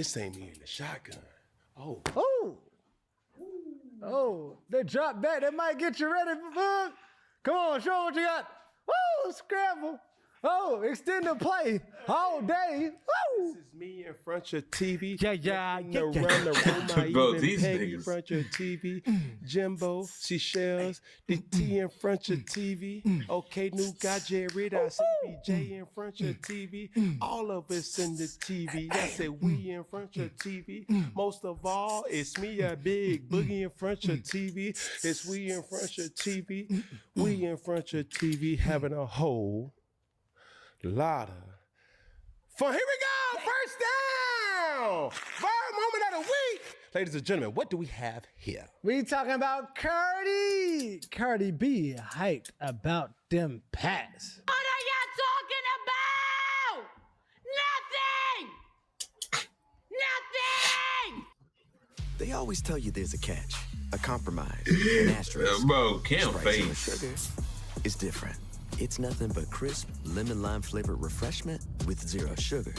This ain't me in the shotgun. Oh. Oh, they drop back. They might get you ready for fun. Come on, show what you got. Woo, scramble. Oh, extend the play all day. Woo. This is me in front of your TV. Yeah. Run the room, I Bro, even these Peggy in niggas. front of your TV. Jimbo, Seychelles, DT in front of your TV. Okay, new guy Jared, I see BJ in front of your TV. All of us in the TV. I said we in front of your TV. Most of all, it's me, a big boogie in front of your TV. It's we in front of your TV. We in front of your TV having a whole lot of fun. Here we go. First down. Viral moment of the week. Ladies and gentlemen, what do we have here? We talking about Cardi. Cardi B hyped about them Pats. What are y'all talking about? Nothing! They always tell you there's a catch, a compromise, an asterisk. Bro, Cam Sprite Zero face. Sugar is different. It's nothing but crisp, lemon-lime flavored refreshment with zero sugar.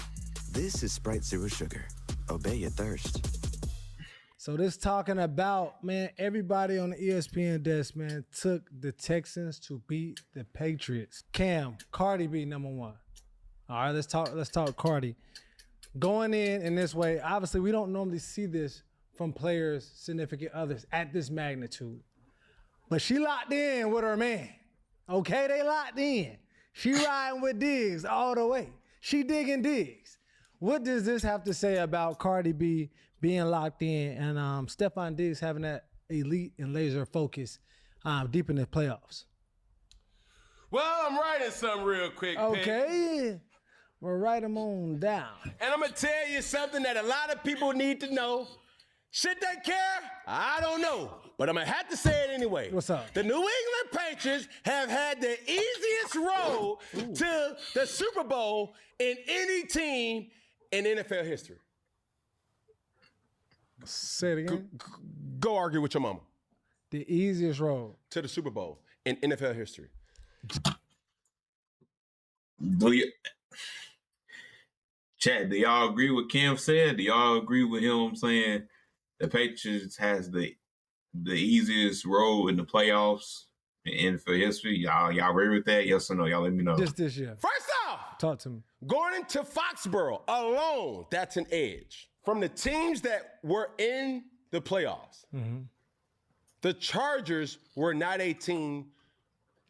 This is Sprite Zero Sugar. Obey your thirst. So this talking about, man, everybody on the ESPN desk, man, took the Texans to beat the Patriots. Cam, Cardi B, number one. All right, let's talk Cardi. Going in this way, obviously we don't normally see this from players, significant others at this magnitude. But she locked in with her man. Okay, they locked in. She riding with Diggs all the way. She digging Diggs. What does this have to say about Cardi B being locked in and Stephon Diggs having that elite and laser focus deep in the playoffs? Well, I'm writing something real quick, Peg. Okay, we'll write them on down. And I'm going to tell you something that a lot of people need to know. Should they care? I don't know. But I'm going to have to say it anyway. What's up? The New England Patriots have had the easiest road to the Super Bowl in any team in NFL history. Say it again. Go argue with your mama. The easiest road. To the Super Bowl in NFL history. Chat, do y'all agree with Kim said? Do y'all agree with him saying the Patriots has the easiest road in the playoffs in NFL history? Y'all agree with that? Yes or no? Y'all let me know. Just this year. First off, Talk to me. going into Foxborough alone, that's an edge. From the teams that were in the playoffs, the Chargers were not a team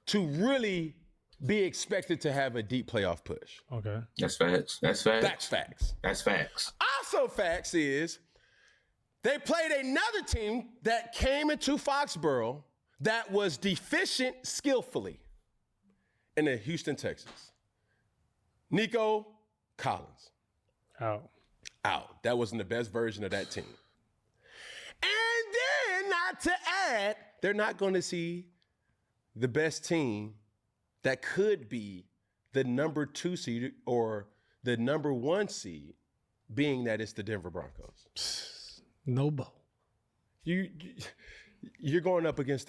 to really be expected to have a deep playoff push. Okay. That's facts. That's facts. That's facts. That's facts. Also facts is they played another team that came into Foxborough that was deficient skillfully in the Houston Texans. Nico Collins. Out. That wasn't the best version of that team. And then, not to add, they're not going to see the best team that could be the number 2 seed or the number 1 seed, being that it's the Denver Broncos. No bow. You're going up against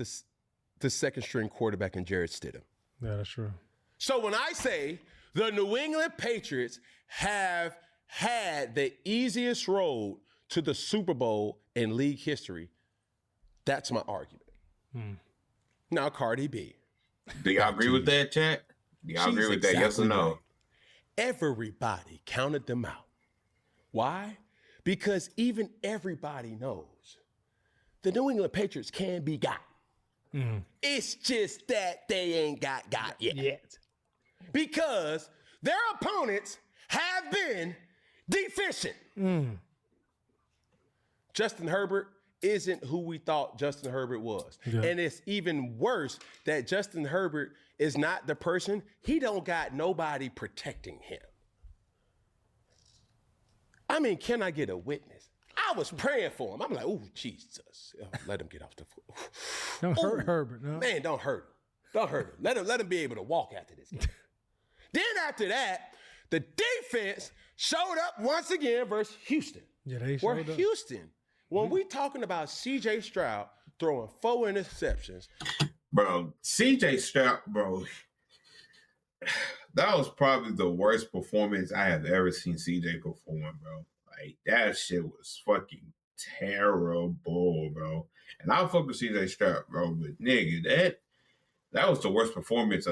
the second string quarterback in Jarrett Stidham. Yeah, that's true. So when I say the New England Patriots have had the easiest road to the Super Bowl in league history, that's my argument. Now, Cardi B. Do y'all agree with that, chat? Do y'all agree with that? Yes or no? Right. Everybody counted them out. Why? Because even everybody knows the New England Patriots can be got. It's just that they ain't got yet. Because their opponents have been deficient. Justin Herbert isn't who we thought Justin Herbert was. Yeah. And it's even worse that Justin Herbert is not the person. He don't got nobody protecting him. I mean, can I get a witness? I was praying for him. I'm like, oh, Jesus. Let him get off the foot. Don't hurt Herbert, no. Man, don't hurt him. Don't hurt him. Let him be able to walk after this game. Then after that, the defense showed up once again versus Houston. Yeah, they showed up. Houston, when we talking about C.J. Stroud throwing 4 interceptions. Bro, C.J. Stroud, bro, that was probably the worst performance I have ever seen C.J. perform, bro. Like, that shit was fucking terrible, bro. And I fuck with CJ Stroud, bro, but nigga, that was the worst performance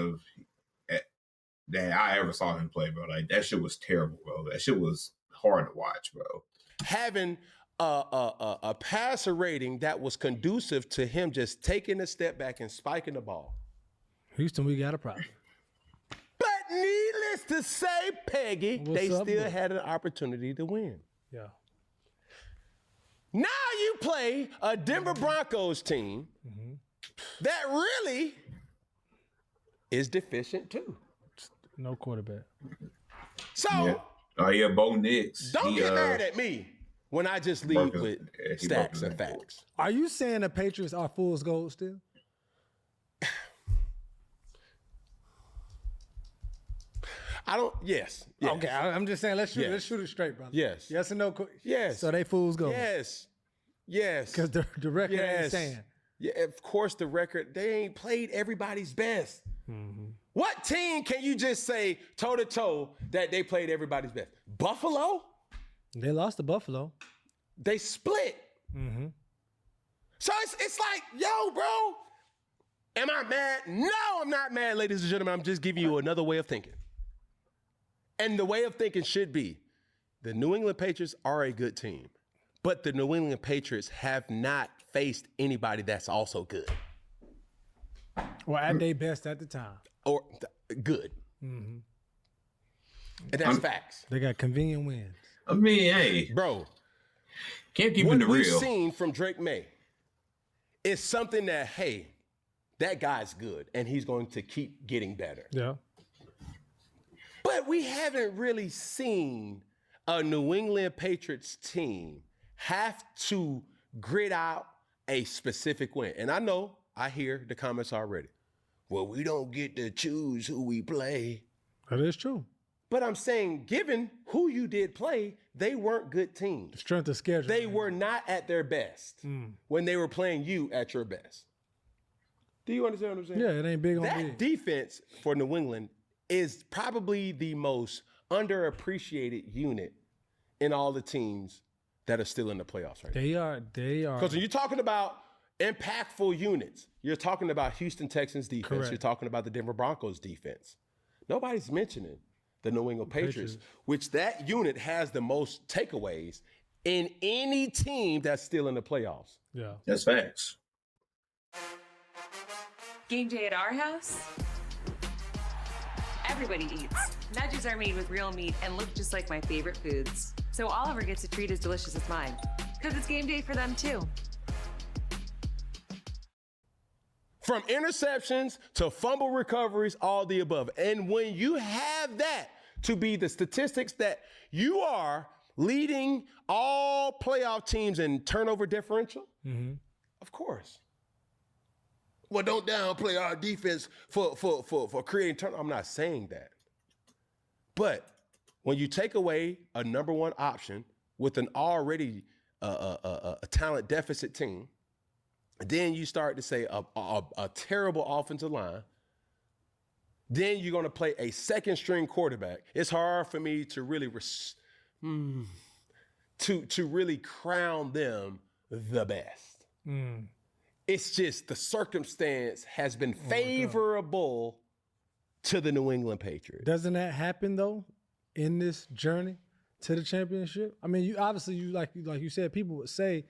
that I ever saw him play, bro. Like, that shit was terrible, bro. That shit was hard to watch, bro. Having a passer rating that was conducive to him just taking a step back and spiking the ball. Houston, we got a problem. But needless to say, Peggy, What's they up, still boy? had an opportunity to win. Yeah. Now you play a Denver Broncos team that really is deficient too. No quarterback. So Yeah. Oh, yeah, Bo Nix. don't get mad at me when I just leave with he stats broke and his ankle. facts. Are you saying the Patriots are fool's gold still? I don't. Yes. Okay, I'm just saying let's Yes. shoot it straight, brother. Yes. Yes or no? Yes. So they fool's gold. Yes. Yes. Because the record ain't Yes. saying. Yeah, of course the record, they ain't played everybody's best. What team can you just say toe-to-toe that they played everybody's best? Buffalo? They lost to Buffalo. They split. So it's like, yo, bro, am I mad? No, I'm not mad, ladies and gentlemen. I'm just giving you another way of thinking. And the way of thinking should be, the New England Patriots are a good team, but the New England Patriots have not faced anybody that's also good Or at their best at the time. or good. And that's facts. They got convenient wins. I mean, hey, Bro, can't keep what in the we've real. seen from Drake May is something that, hey, that guy's good and he's going to keep getting better. Yeah. But we haven't really seen a New England Patriots team have to grit out a specific win. And I know, I hear the comments already. Well, we don't get to choose who we play. That is true. But I'm saying, given who you did play, they weren't good teams. Strength of schedule. They were not at their best when they were playing you at your best. Do you understand what I'm saying? Yeah, it ain't big on That big. defense for New England is probably the most underappreciated unit in all the teams that are still in the playoffs right now. They are. Because when you're talking about impactful units, you're talking about Houston Texans defense. Correct. You're talking about the Denver Broncos defense. Nobody's mentioning the New England Patriots, which that unit has the most takeaways in any team that's still in the playoffs. Yeah. That's facts. Game day at our house? Everybody eats. Veggies are made with real meat and look just like my favorite foods. So Oliver gets a treat as delicious as mine. Because it's game day for them too. From interceptions to fumble recoveries, all the above. And when you have that to be the statistics that you are leading all playoff teams in turnover differential, of course. Well, don't downplay our defense for creating turnover. I'm not saying that. But when you take away a number one option with an already a talent deficit team, then you start to say a terrible offensive line. Then you're going to play a second string quarterback. It's hard for me to really to really crown them the best. It's just the circumstance has been favorable to the New England Patriots. Doesn't that happen though in this journey to the championship? I mean, you obviously like you said, people would say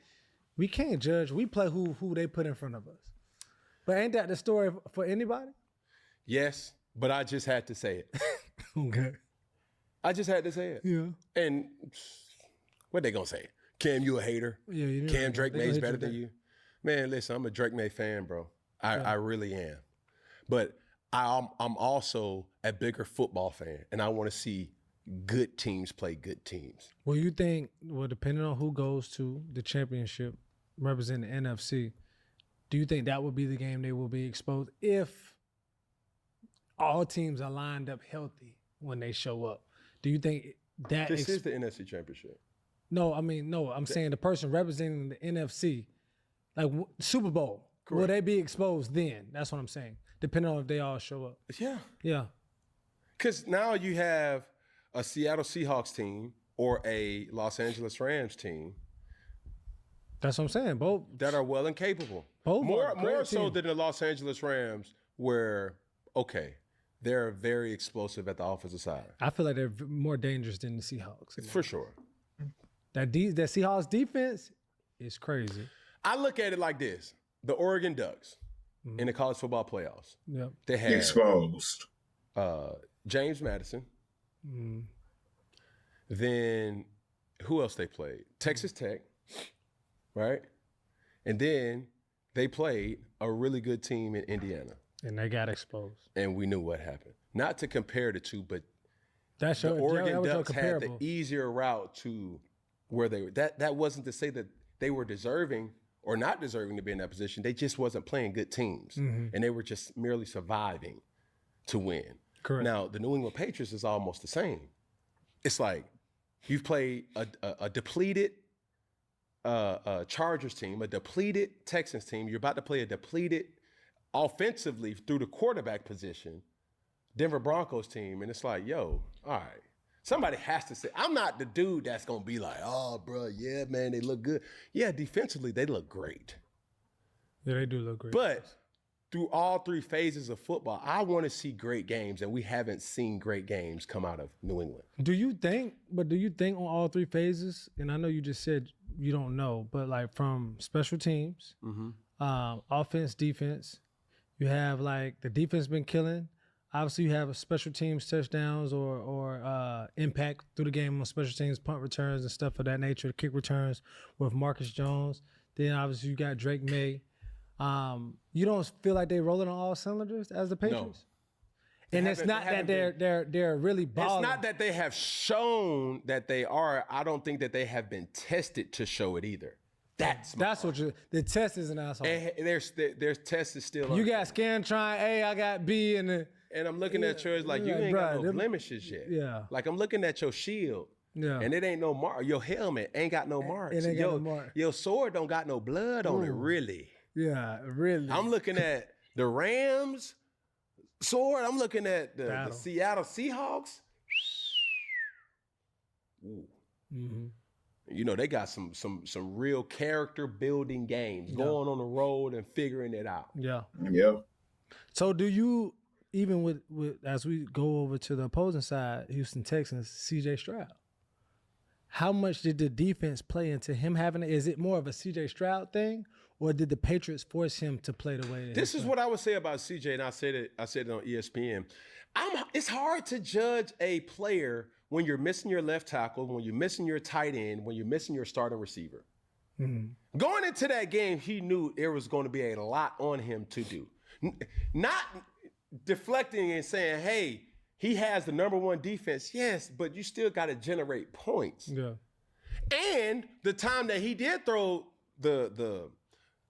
we can't judge. We play who they put in front of us. But ain't that the story for anybody? Yes, but I just had to say it. Okay. I just had to say it. Yeah. And what they gonna say? Cam, you a hater? Yeah, you know. Cam Drake They gonna May's hit better you than with you? Man, listen, I'm a Drake May fan, bro. I really am. But I'm also a bigger football fan, and I want to see good teams play good teams. Well, you think, depending on who goes to the championship representing the NFC, do you think that would be the game they will be exposed if all teams are lined up healthy when they show up? Do you think that This is the NFC Championship. No, I mean, no, I'm saying the person representing the NFC, like Super Bowl, will they be exposed then? That's what I'm saying, depending on if they all show up. Yeah. Yeah. Because now you have a Seattle Seahawks team or a Los Angeles Rams team That's what I'm saying. Both that are well and capable. Both More are great so teams. than the Los Angeles Rams, where they're very explosive at the offensive side. I feel like they're more dangerous than the Seahawks. For sure. That Seahawks defense is crazy. I look at it like this: the Oregon Ducks in the college football playoffs. Yep. They had Exposed. James Madison. Then who else they played? Texas Tech, right? And then they played a really good team in Indiana. And they got exposed. And we knew what happened. Not to compare the two, but That's the your, Oregon that was Ducks had the comparable. easier route to where they were. That wasn't to say that they were deserving or not deserving to be in that position. They just wasn't playing good teams. And they were just merely surviving to win. Correct. Now, the New England Patriots is almost the same. It's like you've played a depleted Chargers team, a depleted Texans team. You're about to play a depleted offensively through the quarterback position Denver Broncos team. And it's like, yo, all right. Somebody has to say, I'm not the dude that's going to be like, oh, bro, yeah, man, they look good. Yeah, defensively, they look great. Yeah, they do look great. But through all three phases of football, I want to see great games, and we haven't seen great games come out of New England. do you think on all three phases, and I know you just said you don't know, but like from special teams, offense, defense, you have like the defense been killing. Obviously, you have a special teams touchdowns or impact through the game on special teams, punt returns and stuff of that nature, kick returns with Marcus Jones. Then obviously you got Drake May. You don't feel like they're rolling on all cylinders as the Patriots? And it's not that they're really balling. It's not that they have shown that they are. I don't think that they have been tested to show it either. That's what the test is an asshole. and their test is still. You got Scantron A, I got B, and I'm looking at yours like you like, ain't got bruh, no blemishes yet. Yeah. Like I'm looking at your shield. Yeah. And it ain't no mark. Your helmet ain't got no marks. It ain't got no mark. Your sword don't got no blood on it, really. yeah, really. I'm looking at the Rams sword. I'm looking at the Battle. Seattle Seahawks. Ooh. You know, they got some real character building games going on the road and figuring it out. Yeah. Yeah. So do you, even with as we go over to the opposing side, Houston Texans, CJ Stroud, how much did the defense play into him having it? Is it more of a CJ Stroud thing, or did the Patriots force him to play the way? This is what I would say about CJ, and I said it on ESPN. It's hard to judge a player when you're missing your left tackle, when you're missing your tight end, when you're missing your starting receiver. Going into that game, he knew there was going to be a lot on him to do. Not deflecting and saying, hey, he has the number one defense. Yes, but you still got to generate points. Yeah. And the time that he did throw the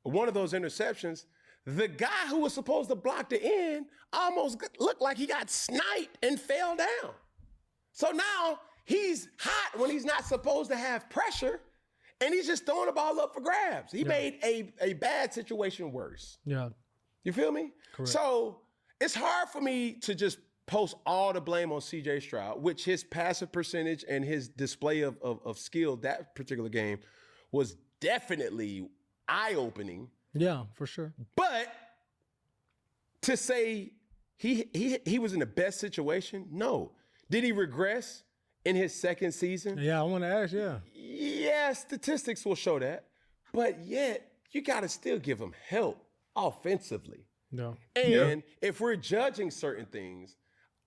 one of those interceptions, the guy who was supposed to block the end almost looked like he got sniped and fell down. So now he's hot when he's not supposed to have pressure, and he's just throwing the ball up for grabs. He made a bad situation worse. Yeah. You feel me? Correct. So it's hard for me to just post all the blame on CJ Stroud, which his passive percentage and his display of skill that particular game was definitely eye-opening. Yeah, for sure. But to say he was in the best situation, no. Did he regress in his second season? Yeah, I want to ask, yeah. Yeah, statistics will show that. But yet, you got to still give him help offensively. No. And if we're judging certain things,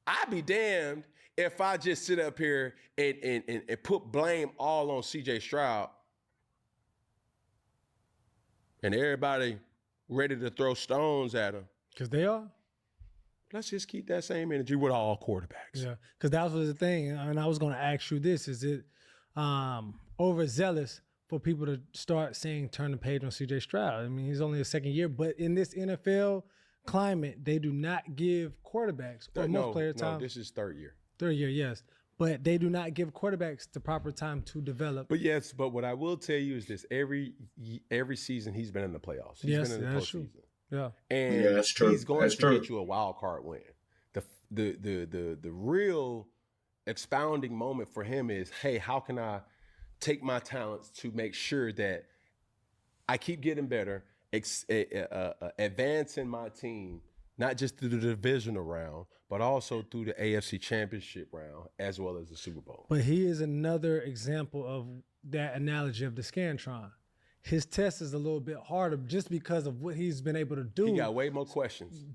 I'd be damned if I just sit up here and put blame all on CJ Stroud and everybody ready to throw stones at him. Because they are? Let's just keep that same energy with all quarterbacks. Yeah, because that was the thing. And I was going to ask you this. Is it overzealous for people to start saying turn the page on CJ Stroud? I mean, he's only a second year, but in this NFL climate, they do not give quarterbacks or most players time. No, this is third year. Third year, yes. But they do not give quarterbacks the proper time to develop. But yes, but what I will tell you is this: every season he's been in the playoffs. He's Yes, been in the that's postseason. true. Yeah. And Yeah, that's true. he's going That's to true. get you a wild card win. The real expounding moment for him is, hey, how can I take my talents to make sure that I keep getting better, advancing my team, not just through the divisional round, but also through the AFC Championship round, as well as the Super Bowl. But he is another example of that analogy of the Scantron. His test is a little bit harder just because of what he's been able to do. He got way more questions.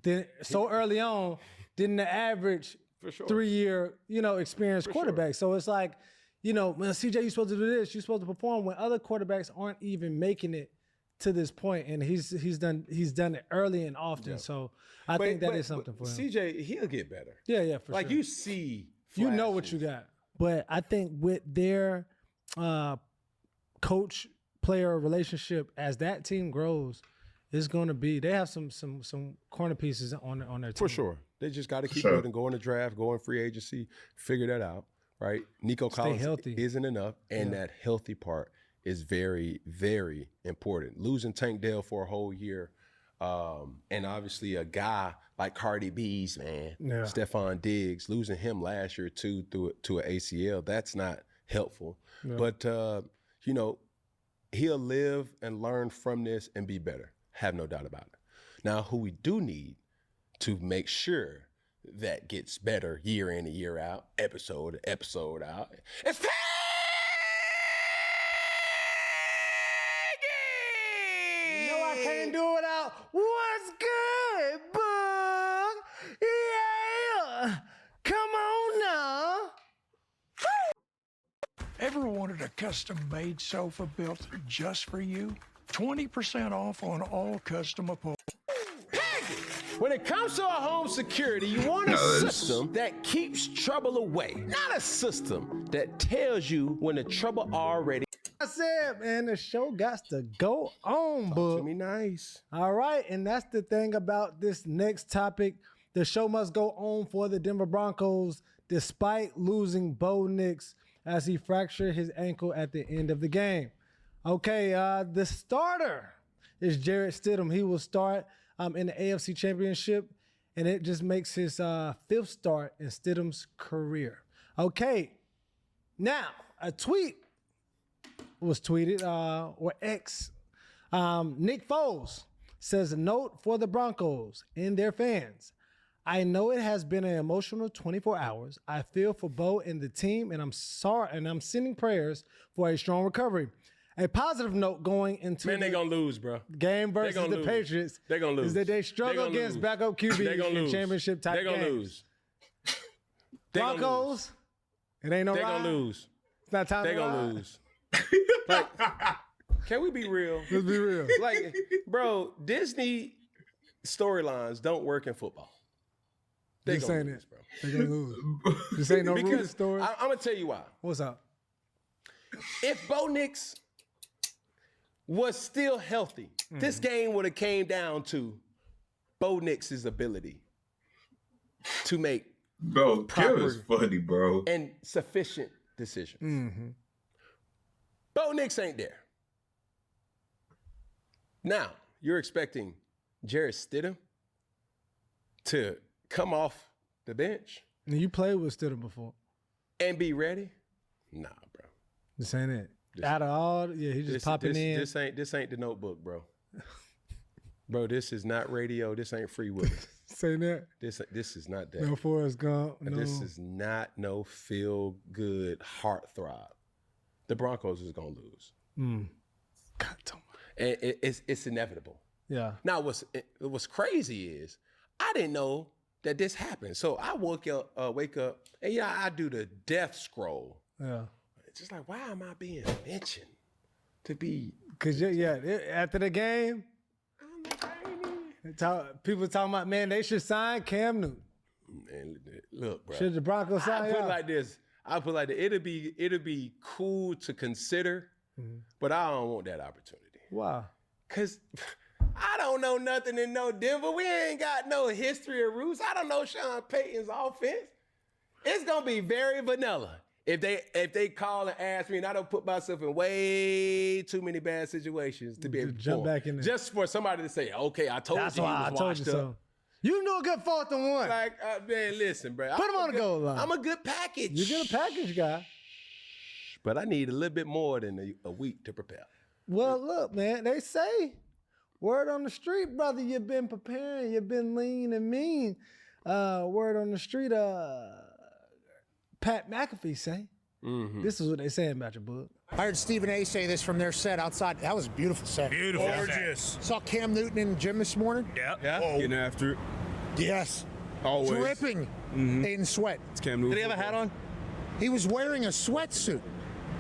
So early on than the average For sure. 3-year, experienced quarterback. So it's like, man, CJ, you're supposed to do this. You're supposed to perform when other quarterbacks aren't even making it to this point. And he's done it early and often. Yep. So I think that is something for him. CJ, he'll get better. Yeah, for like sure. you see, You know what you got. But I think with their coach-player relationship, as that team grows, it's going to be, they have some corner pieces on their team. For sure. They just got to keep building, go in the draft, go in free agency, figure that out, right? Nico Collins healthy. isn't enough, and that healthy part is very, very important. Losing Tank Dell for a whole year, and obviously a guy like Cardi B's, man, Stephon Diggs, losing him last year too to an ACL, that's not helpful. Yeah. But, he'll live and learn from this and be better. Have no doubt about it. Now, who we do need to make sure that gets better year in and year out, episode to episode out, it's Peggy! No, I can't do it out. What's good, bug? Yeah. Come on now. Ever wanted a custom-made sofa built just for you? 20% off on all custom upholstery. When it comes to our home security, you want a system that keeps trouble away, not a system that tells you when the trouble already. I said, man, the show got to go on, bud. Me nice. All right, and that's the thing about this next topic. The show must go on for the Denver Broncos, despite losing Bo Nix as he fractured his ankle at the end of the game. Okay, the starter is Jarrett Stidham. He will start in the AFC Championship, and it just makes his fifth start in Stidham's career. Okay, now a tweet was tweeted, or X. Nick Foles says, a note for the Broncos and their fans. I know it has been an emotional 24 hours. I feel for Bo and the team, and I'm sorry, and I'm sending prayers for a strong recovery. A positive note going into they gonna lose, bro. Game versus the Patriots. They're gonna lose. Is that they struggle against backup QB in championship type games. They're gonna lose. Broncos, it ain't no They're ride. gonna lose. It's not time They're to gonna ride. lose. Like, can we be real? Let's be real. Like, bro, Disney storylines don't work in football. They're Just gonna saying lose, it. bro. They're gonna lose. This ain't no Rudy story. I'm gonna tell you why. What's up? If Bo Nix was still healthy, this game would have came down to Bo Nix's ability to make Bro, proper is funny, bro. and sufficient decisions. Bo Nix ain't there. Now, you're expecting Jarrett Stidham to come off the bench And you played with Stidham before. and be ready? Nah, bro. This ain't it. Out of all, yeah, he just popping in. This ain't the Notebook, bro. Bro, this is not radio. This ain't Free Willy. Saying that. This is not that. No Forrest Gump. No. This is not no feel good heartthrob. The Broncos is gonna lose, God, Tom. and it's inevitable. Yeah. Now, what's crazy is I didn't know that this happened. So I wake up, and I do the death scroll. Yeah. It's just like, why am I being mentioned to be? Cause after the game, people talking about, man, they should sign Cam Newton. Man, look, bro. Should the Broncos sign I put it y'all? like this. It'll be cool to consider, but I don't want that opportunity. Wow. Cause I don't know nothing in no Denver. We ain't got no history or roots. I don't know Sean Payton's offense. It's gonna be very vanilla. If they call and ask me, and I don't put myself in way too many bad situations to be able to jump perform. back in there. Just for somebody to say, okay, I told That's you he why was I told washed you up. so. You know a good 4th and 1. Like, man, listen, bro. Put him on the goal line. I'm a good package. You're a package guy. But I need a little bit more than a week to prepare. Well, look, man, they say, word on the street, brother, you've been preparing, you've been lean and mean. Word on the street, Pat McAfee say. Mm-hmm. This is what they saying about your book. I heard Stephen A. say this from their set outside. That was a beautiful set. Beautiful. Gorgeous. Saw Cam Newton in the gym this morning. Yeah. Getting after it. Yes. Always. Dripping in sweat. It's Cam Newton. Did he have a hat on? He was wearing a sweatsuit.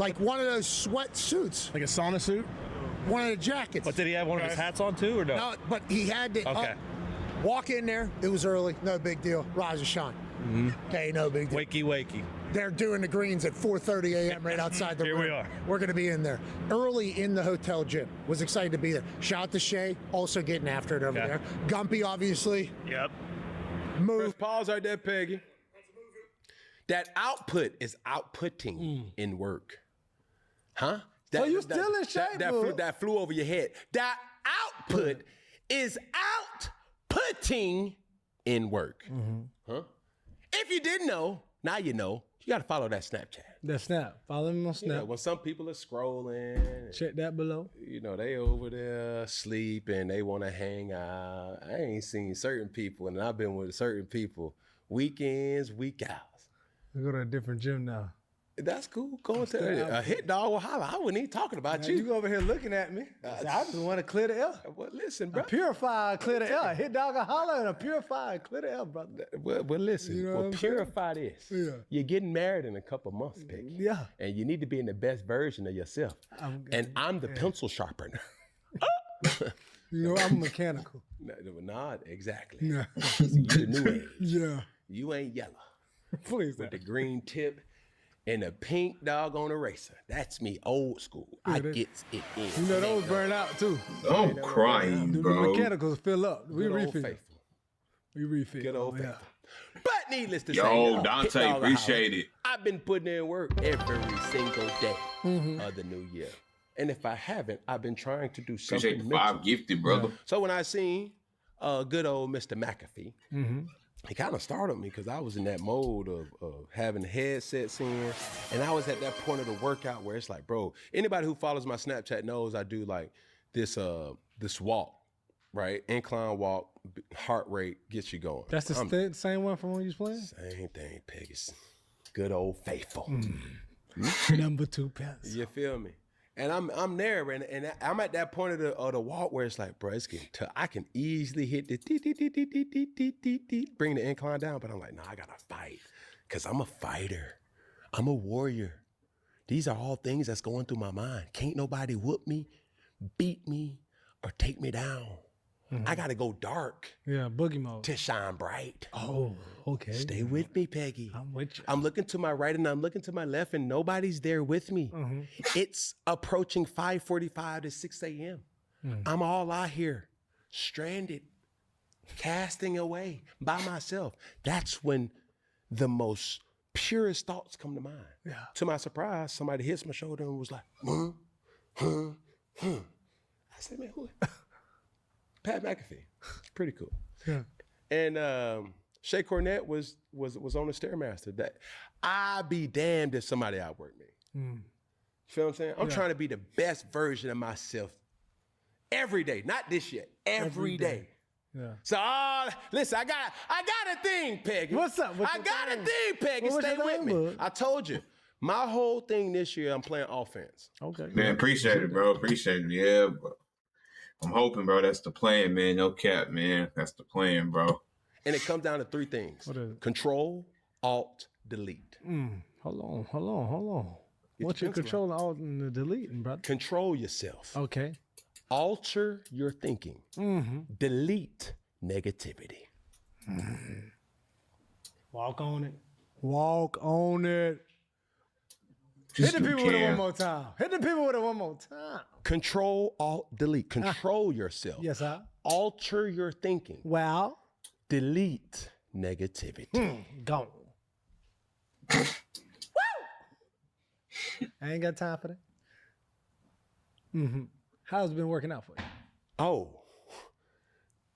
Like one of those sweat suits. Like a sauna suit? One of the jackets. But did he have one of his hats on too, or no? No, but he had to Okay. walk in there. It was early. No big deal. Rise and shine. Okay, no big deal. Wakey. They're doing the greens at 4:30 a.m. right outside the room. Here we are. We're going to be in there early in the hotel gym. Was excited to be there. Shout out to Shay, also getting after it over there. Gumpy, obviously. Yep. Move. Pause right there, Peggy. That output is outputting in work. Huh? So you still in shape, bro. that flew over your head. That output is outputting in work. Huh? If you didn't know, now you know. You got to follow that Snapchat. That Snap. Follow him on Snap. Yeah, when some people are scrolling, Check that below. you know, they over there sleeping, they want to hang out. I ain't seen certain people, and I've been with certain people weekends, week outs. We go to a different gym now. That's cool. Go and tell a hit dog will holler. I wasn't even talking about Now, you. you over here looking at me. I just want to clear the air. Well, listen, bro. A purifier, clear the air. Hit dog a holler and a purifier, clear the air, brother. Well, listen. You know what I'm purify this. Yeah. You're getting married in a couple months, Peggy. Yeah. And you need to be in the best version of yourself. I'm the pencil sharpener. You know, I'm mechanical. Not exactly. Yeah. You the new age. Yeah. You ain't yellow. Please. With the green tip and a pink doggone eraser. That's me, old school. I gets it in. You know, those burn out too. I'm crying, The bro. mechanicals fill up. We Good old refill. faithful. We refill. Good old Oh, faithful. But needless to say, Yo, Dante, hit dog a appreciate holler. it. I've been putting in work every single day of the new year. And if I haven't, I've been trying to do something Appreciate the 5 gifted, brother. So when I seen good old Mr. McAfee, it kind of startled me because I was in that mode of having headsets in, and I was at that point of the workout where it's like, bro, anybody who follows my Snapchat knows I do like this walk, right? Incline walk, heart rate gets you going. That's the same one from when you was playing? Same thing, Peggy. Good old faithful. Number 2 pence. You feel me? And I'm there, and I'm at that point of the walk where it's like, bro, it's getting tough. I can easily hit the bring the incline down, but I'm like, nah, I gotta fight, cause I'm a fighter. I'm a warrior. These are all things that's going through my mind. Can't nobody whoop me, beat me, or take me down. I gotta go dark Yeah, boogie mode. to shine bright. Oh, okay. Stay with me, Peggy. I'm with you. I'm looking to my right and I'm looking to my left, and nobody's there with me. It's approaching 5:45 to 6 a.m. I'm all out here, stranded, casting away by myself. That's when the most purest thoughts come to mind. Yeah. To my surprise, somebody hits my shoulder and was like, I said, man, who? Pat McAfee. Pretty cool. Yeah. And Shay Cornett was on the Stairmaster. That I'd be damned if somebody outworked me. You feel what I'm saying? I'm trying to be the best version of myself every day. Not this year. Every day. Yeah. So listen, I got a thing, Peggy. What's up? What's I your got thing? a thing, Peggy. What's Stay your with thing, me. bud? I told you. My whole thing this year, I'm playing offense. Okay. Man, appreciate it, bro. Appreciate it. Yeah, bro. I'm hoping, bro. That's the plan, man. No cap, man. That's the plan, bro. And it comes down to 3 things. What is it? Control, Alt, Delete. Hold on. What you your pencil controlling, alt, and deleting, brother? Control yourself. Okay. Alter your thinking. Delete negativity. Walk on it. Walk on it. Just Hit the do people with it care. one more time. Hit the people with it one more time. Control, Alt, Delete. Control yourself. Yes, sir. Alter your thinking. Well, Delete negativity. gone. I ain't got time for that. How's it been working out for you? Oh,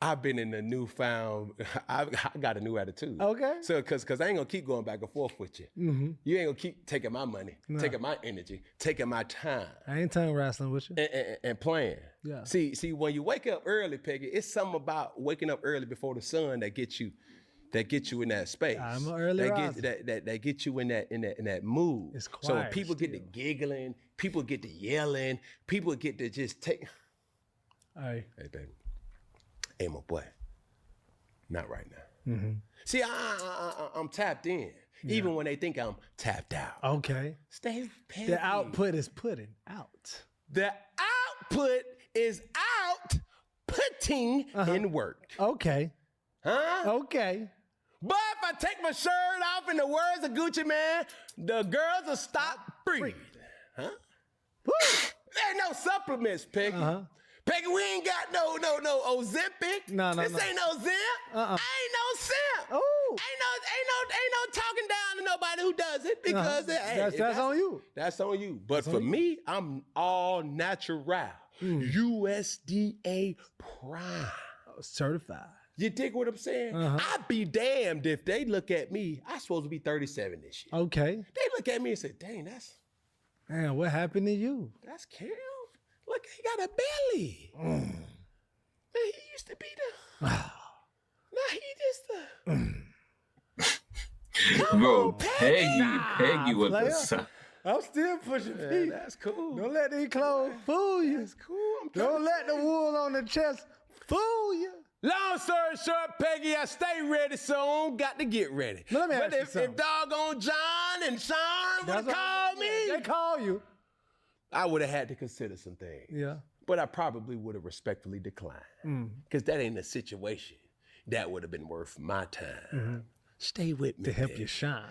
I've been in a newfound. I got a new attitude. Okay. So, cause I ain't gonna keep going back and forth with you. Mm-hmm. You ain't gonna keep taking my money, taking my energy, taking my time, I ain't tongue wrestling with you. and playing. Yeah. See, when you wake up early, Peggy, it's something about waking up early before the sun that gets you in that space. I'm an early riser. That get you in that mood. It's So quiet people get to still. giggling, people get to yelling, people get to just take. Hey, baby. Hey, my boy. Not right now. Mm-hmm. See, I'm tapped in, even when they think I'm tapped out. Okay. Stay petty. The output is putting out. The output is out putting in work. Okay. Huh? Okay. But if I take my shirt off, in the words of Gucci Man, the girls will stop breathing. Huh? Woo! There ain't no supplements, Peggy. Peggy, we ain't got no Ozempic. No. This ain't no Zip. Ain't no Simp. Oh. Ain't no talking down to nobody who does it because that's on you. That's on you. But for me, I'm all natural. USDA Prime. Certified. You dig what I'm saying? I'd be damned if they look at me. I'm supposed to be 37 this year. Okay. They look at me and say, dang, Man, what happened to you? that's Cam. Look, he got a belly. Man, he used to be the. Now he just the. Bro, Peggy with player. the son. I'm still pushing Man, that's cool. Don't let these clothes fool you. That's cool. Don't let the wool on the chest fool you. Long story short, Peggy, I stay ready soon. Got to get ready. Now, let me ask but you if something. doggone John and Sean would have called me, They call you. I would have had to consider some things. Yeah. But I probably would have respectfully declined. Because that ain't a situation that would have been worth my time. Stay with me. To help Peggy. you shine.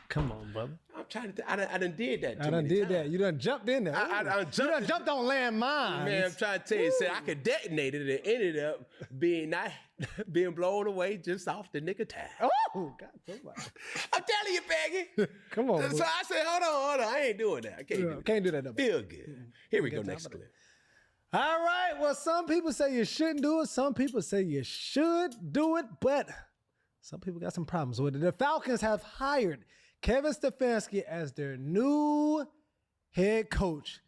Come on, brother. I'm trying to. I done did that. I done did that. You done jumped in there. I jumped. You done jumped on landmines. Man, I'm trying to tell you, I could detonate it and it ended up being blown away just off the nick of time. Oh, God, I'm telling you, Peggy. Come on. So I said, hold on. I ain't doing that. I can't do that. No. Feel good. Here we go, next clip. All right. Well, some people say you shouldn't do it. Some people say you should do it, but some people got some problems with it. The Falcons have hired Kevin Stefanski as their new head coach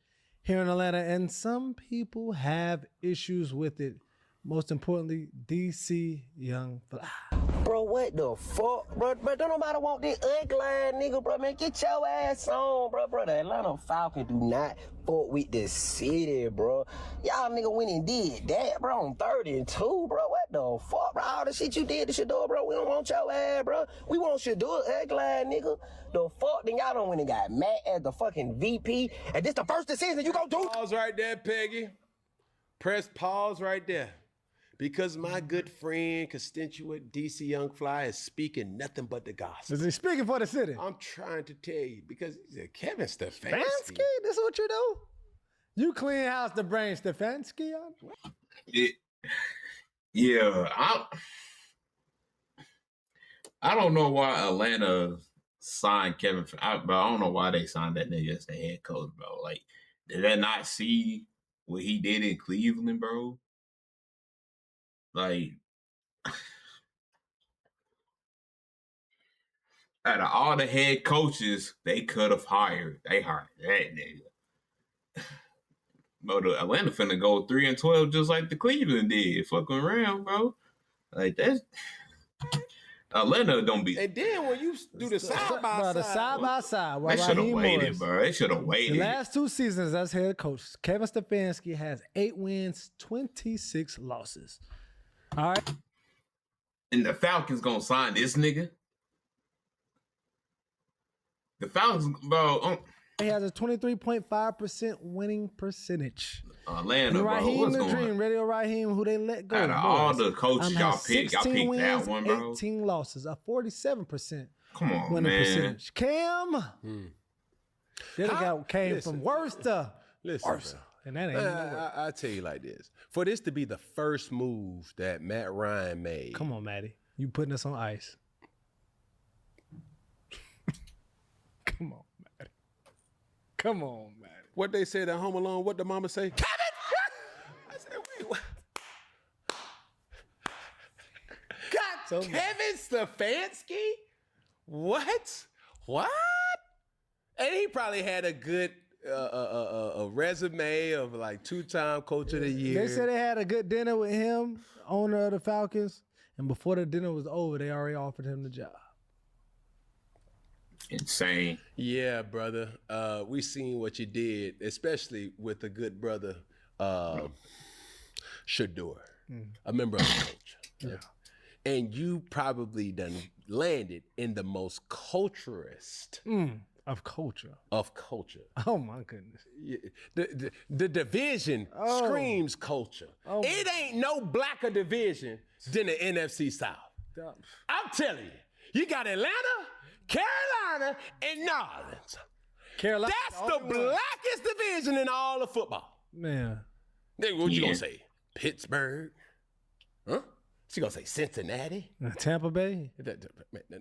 here in Atlanta, and some people have issues with it. Most importantly, DC Young Fly. Bro, what the fuck? Bro, don't nobody want this ugly ass nigga, bro, man. Get your ass on, bro. The Atlanta Falcons do not fuck with the city, bro. Y'all nigga went and did that, bro, on 32, bro. What the fuck, bro? All the shit you did to Shador, bro. We don't want your ass, bro. We want Shador, ugly ass nigga. The fuck? Then y'all don't went and got Matt as the fucking VP. And this the first decision you gonna do? Pause right there, Peggy. Press pause right there. Because my good friend, constituent DC Young Fly is speaking nothing but the gospel. Is he speaking for the city? I'm trying to tell you, because he's a Kevin Stefanski. Stefanski? This is what you do? You clean house to bring Stefanski on? I don't know why Atlanta signed Kevin, but I don't know why they signed that nigga as the head coach, bro. Like, did they not see what he did in Cleveland, bro? Like, out of all the head coaches they could have hired, they hired that nigga. But the Atlanta finna go 3-12 just like the Cleveland did. Fucking around, bro. Like, that's... Atlanta don't be... And then when you do the side-by-side... The side-by-side. They should have waited, bro. They should have waited. The last 2 seasons as head coach, Kevin Stefanski has 8 wins, 26 losses. All right. And the Falcons gonna sign this nigga? The Falcons, bro... He has a 23.5% winning percentage. Atlanta, bro. Raheem What's the going Dream, on? Radio Raheem, who they let go. Out of all the coaches y'all picked wins, that one, bro. 18 losses, a 47% Come on, winning man. percentage. Cam, this guy came Listen. from worst to Listen, worst. And that ain't even worse. I tell you like this. For this to be the first move that Matt Ryan made. Come on, Matty. You putting us on ice. Come on, Matty. Come on, Matty. What they said at Home Alone, what the mama say? Kevin! I said, wait, what? so much. Kevin Stefanski? What? And he probably had a good a resume of like 2-time coach of the year. They said they had a good dinner with him, owner of the Falcons, and before the dinner was over, they already offered him the job. Insane. Yeah, brother. We seen what you did, especially with the good brother Shador, a member of the coach. Yeah. And you probably done landed in the most culturist Of culture. of culture. Oh my goodness. The division screams culture. It ain't no blacker division than the NFC South. I'm telling you, you got Atlanta, Carolina, and New Orleans. Carolina. That's the blackest division in all of football. Man. Then what you gonna say? Pittsburgh? Huh? She gonna say Cincinnati? Tampa Bay.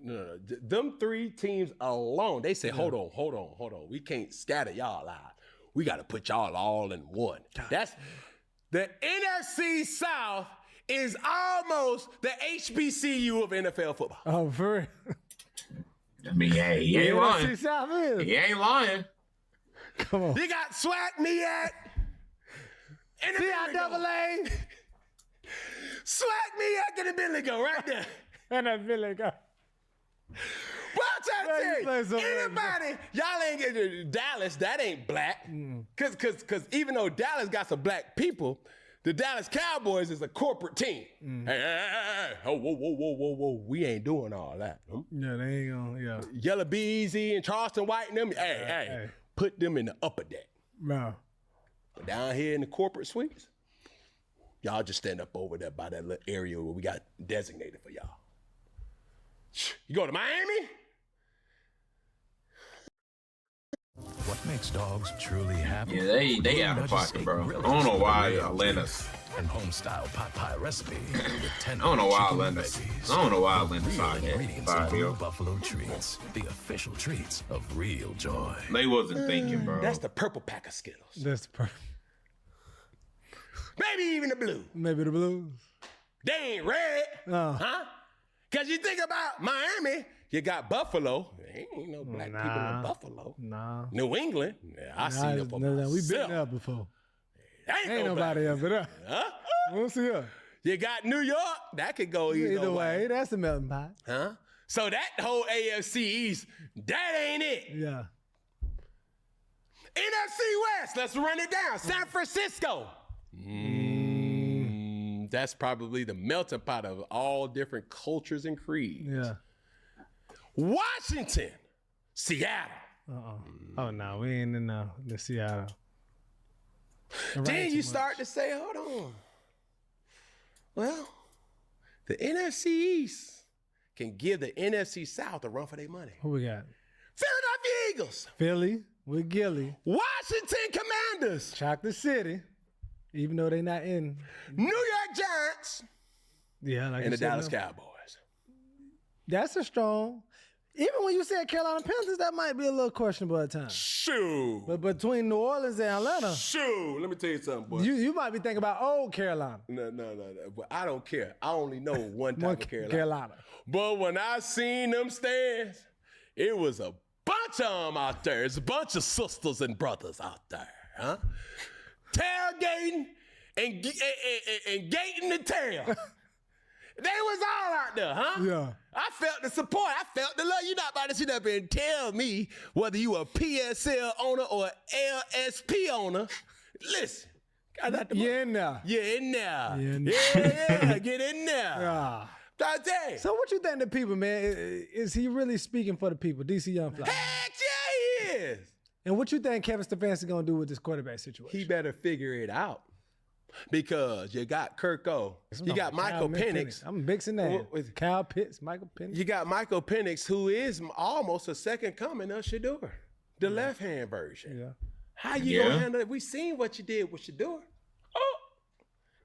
No. Them 3 teams alone, they say, hold on. We can't scatter y'all out. We got to put y'all all in one. That's the NFC South is almost the HBCU of NFL football. Oh, for real? I mean, hey, he ain't lying. South is. He ain't lying. Come on. You got SWAC, MEAC, and the CIAA. SWAC, MEAC, and the Billy go right there. And that Billy go. Well, I'm trying to tell you, anybody, y'all ain't get Dallas, that ain't black. Cause even though Dallas got some black people, the Dallas Cowboys is a corporate team. Hey, oh, whoa. We ain't doing all that. Yeah, they ain't gonna, Yellow Beezy and Charleston White and them, hey, put them in the upper deck. No. But down here in the corporate suites, y'all just stand up over there by that little area where we got designated for y'all. You go to Miami? What makes dogs truly happy? Yeah, they out of pocket, bro. I don't know why Atlanta's and home style pot pie recipe with 10 I don't know why chicken Atlanta's veggies. I don't know why Atlanta's Real out here. ingredients of Blue Buffalo treats, the official treats of real joy. They wasn't thinking, bro. That's the purple pack of Skittles. That's the perfect. Maybe even the blue. Maybe the Blues. They ain't red. Huh? Because you think about Miami, you got Buffalo. There ain't no black people in Buffalo. Nah. New England. Yeah, I see them for myself. We've been there before. Ain't nobody else but us. Huh? We'll see her. You got New York. That could go either way. That's a melting pot. Huh? So that whole AFC East, that ain't it. Yeah. NFC West, let's run it down. San Francisco. That's probably the melting pot of all different cultures and creeds. Yeah. Washington, Seattle. Oh, no, we ain't in the Seattle. Then you start to say, hold on. Well, the NFC East can give the NFC South a run for their money. Who we got? Philadelphia Eagles. Philly with Gilly. Washington Commanders. Chocolate City, even though they not in. New York Giants. Yeah, like and the you said, Dallas Cowboys. That's a strong. Even when you said Carolina Panthers, that might be a little questionable at times. Shoo. But between New Orleans and Atlanta, shoo. Let me tell you something, boy. You might be thinking about old Carolina. No. But I don't care. I only know one type of Carolina. But when I seen them stands, it was a bunch of them out there. It's a bunch of sisters and brothers out there, huh? Tailgating and gating the tail. They was all out there, huh? Yeah. I felt the support. I felt the love. You're not about to sit up and tell me whether you a PSL owner or LSP owner. Listen. You're in there. You're in there. Yeah, get in there. Yeah. So what you think the people, man? Is he really speaking for the people, DC Young Fly? Heck yeah, he is. And what you think Kevin Stefanski gonna do with this quarterback situation? He better figure it out. Because you got Kirk O. You got Michael Penix. I'm mixing that. Kyle Pitts, Michael Penix. You got Michael Penix, who is almost a second coming of Shador, the left-hand version. Yeah. How you gonna handle it? We seen what you did with Shador.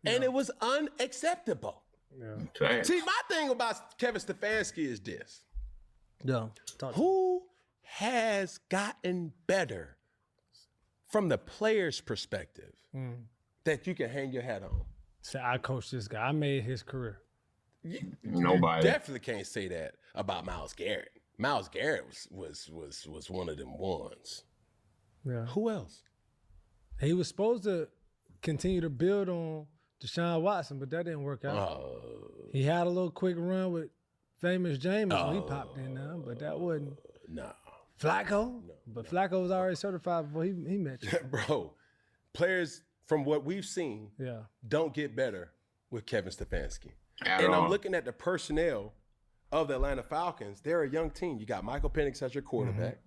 And it was unacceptable. Yeah. See, my thing about Kevin Stefanski is this. Yeah. Who has gotten better from the player's perspective that you can hang your hat on? So I coached this guy. I made his career. Nobody. You definitely can't say that about Myles Garrett. Myles Garrett was one of them ones. Yeah. Who else? He was supposed to continue to build on Deshaun Watson, but that didn't work out. He had a little quick run with famous Jameis when he popped in there, but that wasn't. No. Flacco? No, but Flacco was already certified before he met you. Bro, players from what we've seen don't get better with Kevin Stefanski. I'm looking at the personnel of the Atlanta Falcons. They're a young team. You got Michael Penix as your quarterback,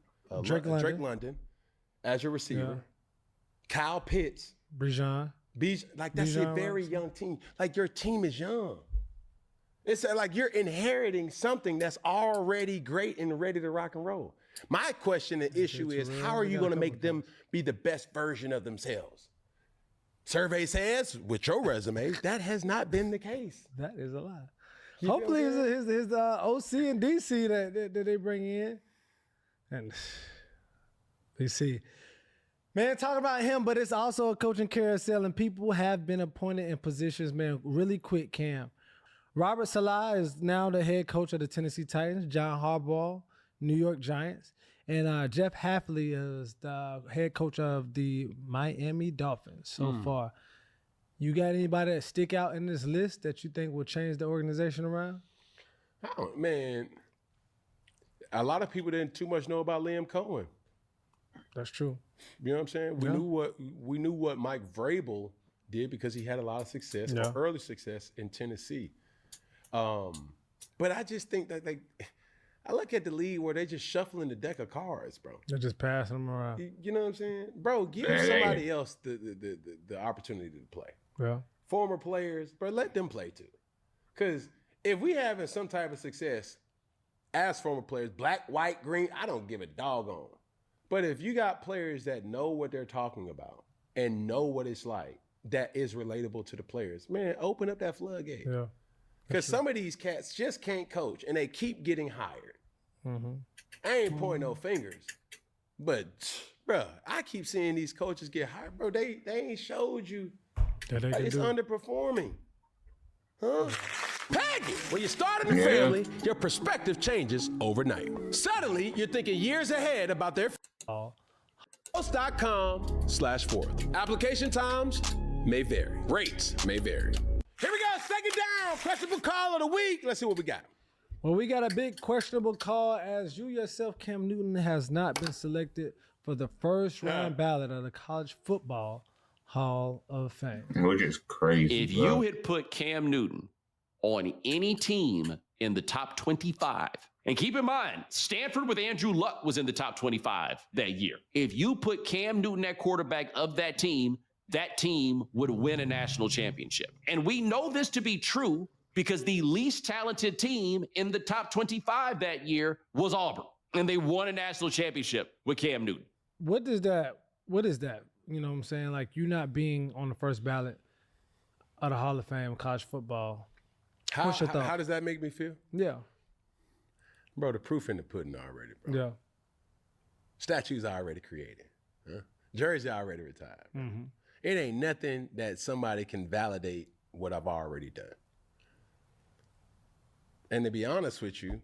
Drake London as your receiver, Kyle Pitts, Bijan. That's a very young team. Like, your team is young. It's like you're inheriting something that's already great and ready to rock and roll. My question and issue is, how are you going to make them be the best version of themselves? Survey says, with your resume, that has not been the case. That is a lie. Hopefully it's his OC and DC that they bring in. And we see. Man, talk about him, but it's also a coaching carousel, and people have been appointed in positions, man, really quick, Cam. Robert Saleh is now the head coach of the Tennessee Titans. John Harbaugh, New York Giants. And Jeff Hafley is the head coach of the Miami Dolphins so far. You got anybody that stick out in this list that you think will change the organization around? Man, a lot of people didn't too much know about Liam Cohen. That's true. You know what I'm saying? We knew what Mike Vrabel did because he had a lot of success, or early success in Tennessee. But I just think that I look at the league where they're just shuffling the deck of cards, bro. They're just passing them around. You know what I'm saying? Bro, give somebody else the opportunity to play. Yeah. Former players, bro, let them play too. Because if we having some type of success as former players, black, white, green, I don't give a doggone. But if you got players that know what they're talking about and know what it's like, that is relatable to the players, man, open up that floodgate. Yeah. Because some of these cats just can't coach, and they keep getting hired. I ain't pointing no fingers, but, bro, I keep seeing these coaches get hired. Bro, they ain't showed you. It's underperforming. Huh? Peggy, when you start in the family, your perspective changes overnight. Suddenly, you're thinking years ahead about their Host.com/fourth. Application times may vary. Rates may vary. Here we go, second down, questionable call of the week. Let's see what we got. Well, we got a big questionable call as you yourself, Cam Newton, has not been selected for the first round ballot of the College Football Hall of Fame. Which is crazy. If you had put Cam Newton on any team in the top 25, and keep in mind, Stanford with Andrew Luck was in the top 25 that year. If you put Cam Newton at quarterback of that team would win a national championship. And we know this to be true because the least talented team in the top 25 that year was Auburn. And they won a national championship with Cam Newton. What is that? You know what I'm saying? Like, you not being on the first ballot of the Hall of Fame college football. What's your thought? How does that make me feel? Yeah. Bro, the proof in the pudding already, bro. Yeah. Statues already created. Huh? Jersey already retired. It ain't nothing that somebody can validate what I've already done. And to be honest with you,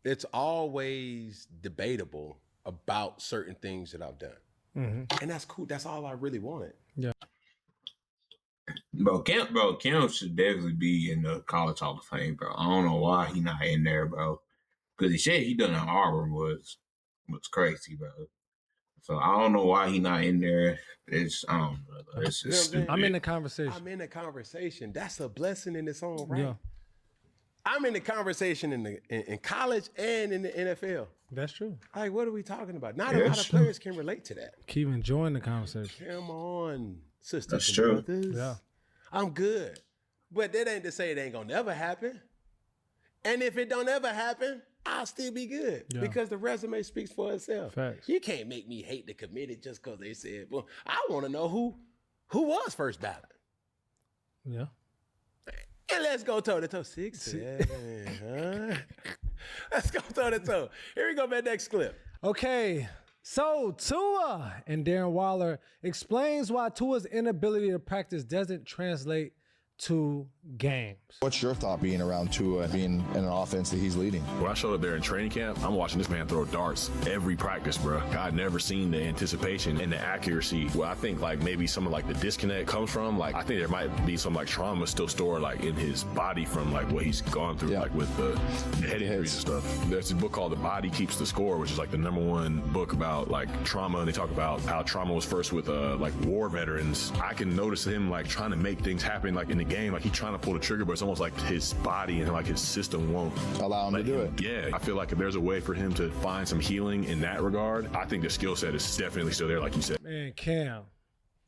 it's always debatable about certain things that I've done. And that's cool. That's all I really wanted. Yeah. Bro, Cam should definitely be in the College Hall of Fame, bro. I don't know why he not in there, bro. Because the shit he done at Auburn was crazy, bro. So I don't know why he not in there. It's just stupid. I'm in the conversation. I'm in the conversation. That's a blessing in its own right. Yeah. I'm in the conversation in college and in the NFL. That's true. Like, what are we talking about? Not a lot of players can relate to that. Keep enjoying the conversation. Come on, sisters That's and true. brothers. Yeah. I'm good. But that ain't to say it ain't gonna never happen. And if it don't ever happen, I'll still be good because the resume speaks for itself. Facts. You can't make me hate the committee just because they said, well, I want to know who was first ballot. Yeah. And let's go toe-to-toe. 6, 7, huh? Let's go toe-to-toe. Here we go, man, next clip. Okay, so Tua and Darren Waller explains why Tua's inability to practice doesn't translate to games. What's your thought being around Tua, being in an offense that he's leading? When I showed up there in training camp, I'm watching this man throw darts every practice, bro. I'd never seen the anticipation and the accuracy. Well, I think like maybe some of like the disconnect comes from, like I think there might be some like trauma still stored like in his body from like what he's gone through, like with the head injuries and stuff. There's a book called The Body Keeps the Score, which is like the #1 book about like trauma, and they talk about how trauma was first with like war veterans. I can notice him like trying to make things happen like in the game, like he's trying to pull the trigger, but it's almost like his body and like his system won't allow him to do it. Yeah, I feel like if there's a way for him to find some healing in that regard, I think the skill set is definitely still there, like you said. Man, Cam.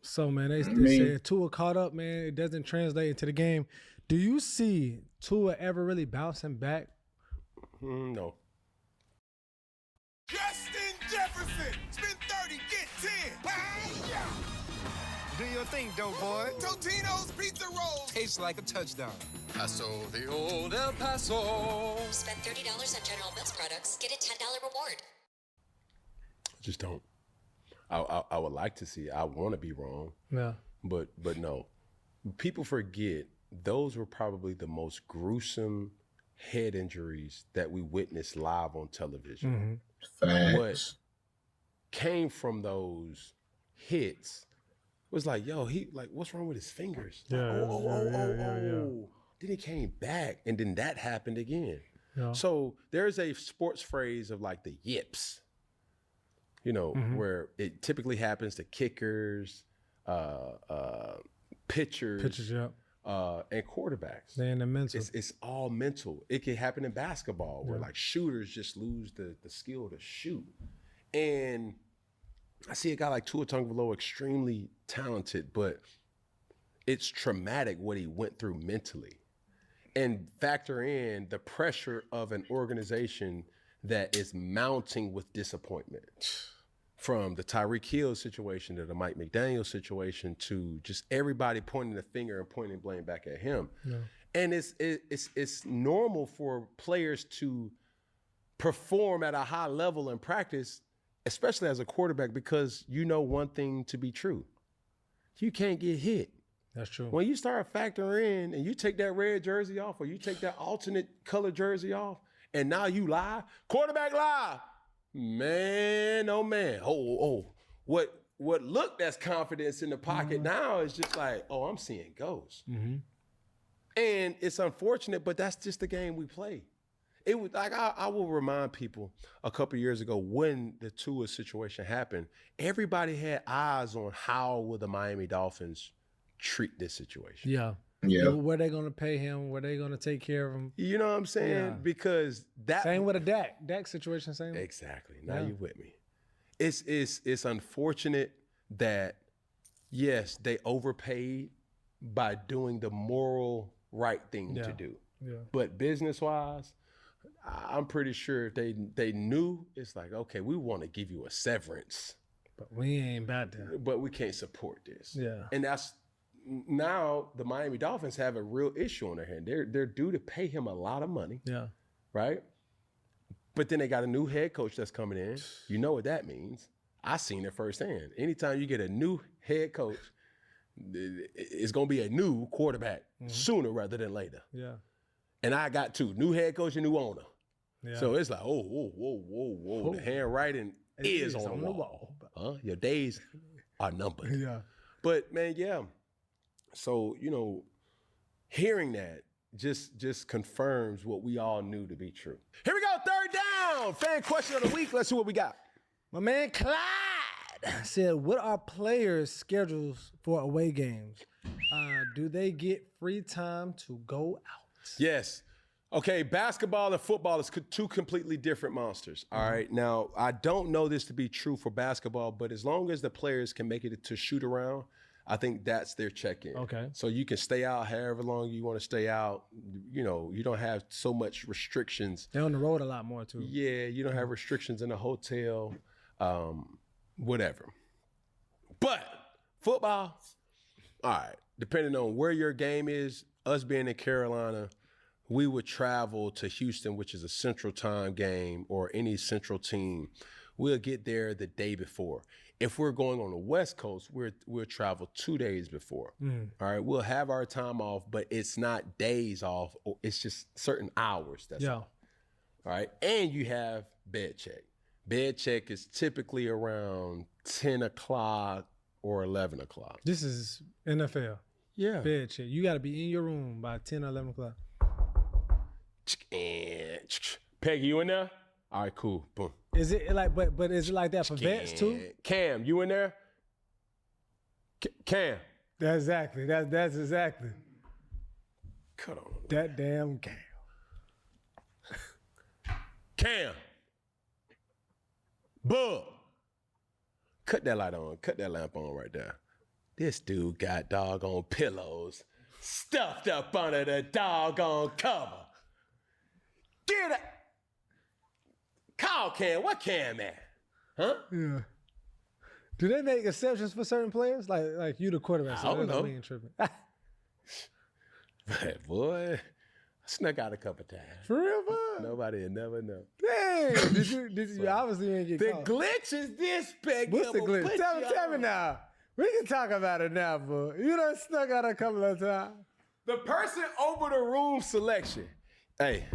So, man, they said Tua caught up, man. It doesn't translate into the game. Do you see Tua ever really bouncing back? No. Justin Jefferson, spend 30, get 10. Hey-ya. Do your thing, dope boy. Totino's Pizza Rolls tastes like a touchdown. Paso the old El Paso. Spend $30 on General Mills products, get a $10 reward. Just don't. I would like to see. I want to be wrong. Yeah. But no. People forget those were probably the most gruesome head injuries that we witnessed live on television. What came from those hits was like, yo, what's wrong with his fingers? Yeah, Oh. Then he came back, and then that happened again. Yeah. So there's a sports phrase of like the yips, where it typically happens to kickers, pitchers, and quarterbacks. They're in the mental. It's all mental. It can happen in basketball where like shooters just lose the skill to shoot. And I see a guy like Tua Tagovailoa, extremely talented, but it's traumatic what he went through mentally. And factor in the pressure of an organization that is mounting with disappointment. From the Tyreek Hill situation to the Mike McDaniel situation to just everybody pointing the finger and pointing blame back at him. Yeah. And it's normal for players to perform at a high level in practice, especially as a quarterback, because you know one thing to be true. You can't get hit. That's true. When you start factoring in and you take that red jersey off or you take that alternate color jersey off and now you lie, quarterback lie. Man, oh man. What looked as confidence in the pocket now is just like, I'm seeing ghosts. And it's unfortunate, but that's just the game we play. It was like I will remind people a couple of years ago when the Tua situation happened, everybody had eyes on how will the Miami Dolphins treat this situation. Yeah. Were they going to pay him? Were they going to take care of him? You know what I'm saying? Yeah. Because that same with a Dak situation. Same. Exactly. Now you with me. It's unfortunate that yes, they overpaid by doing the moral right thing to do. Yeah. But business wise, I'm pretty sure if they knew, it's like, okay, we want to give you a severance, but we ain't about that. But we can't support this. Yeah. And that's now the Miami Dolphins have a real issue on their hand. They're due to pay him a lot of money. Yeah. Right? But then they got a new head coach that's coming in. You know what that means. I seen it firsthand. Anytime you get a new head coach, it's going to be a new quarterback sooner rather than later. Yeah. And I got two, new head coach and new owner. Yeah. So it's like, whoa. The handwriting is on the wall. Your days are numbered. Yeah. But man, yeah. So, hearing that just confirms what we all knew to be true. Here we go, third down. Fan question of the week. Let's see what we got. My man Clyde said, what are players' schedules for away games? Do they get free time to go out? Yes. Okay, basketball and football is two completely different monsters. All right. Now, I don't know this to be true for basketball, but as long as the players can make it to shoot around, I think that's their check-in. Okay. So you can stay out however long you want to stay out. You don't have so much restrictions. They're on the road a lot more too. Yeah, you don't have restrictions in a hotel, whatever. But football, all right, depending on where your game is, us being in Carolina, we would travel to Houston, which is a Central Time game, or any Central team we'll get there the day before. If we're going on the West Coast, we'll travel 2 days before. All right, we'll have our time off, but it's not days off. It's just certain hours. That's all. All right, and you have bed check. Bed check is typically around 10 o'clock or 11 o'clock. This is NFL. Yeah. Bed check. You got to be in your room by 10 or 11 o'clock. Peggy, you in there? All right, cool. Boom. Is it like, but is it like that for vets too? Cam, you in there? Cam. That's exactly. That's exactly. Cut on. That damn Cam. Cam. Bub. Cut that light on. Cut that lamp on right there. This dude got doggone pillows stuffed up under the doggone cover. Get it. Call Cam. What Cam at? Huh? Yeah. Do they make exceptions for certain players? Like you the quarterback. So I don't know. We ain't tripping. But boy, I snuck out a couple times. For real, bud? Nobody will never know. Dang. Did you obviously didn't get The caught. glitch is this, Peggy. What's the glitch? Tell me now. We can talk about it now, bro. You done snuck out a couple of times. The person over the room selection. Hey,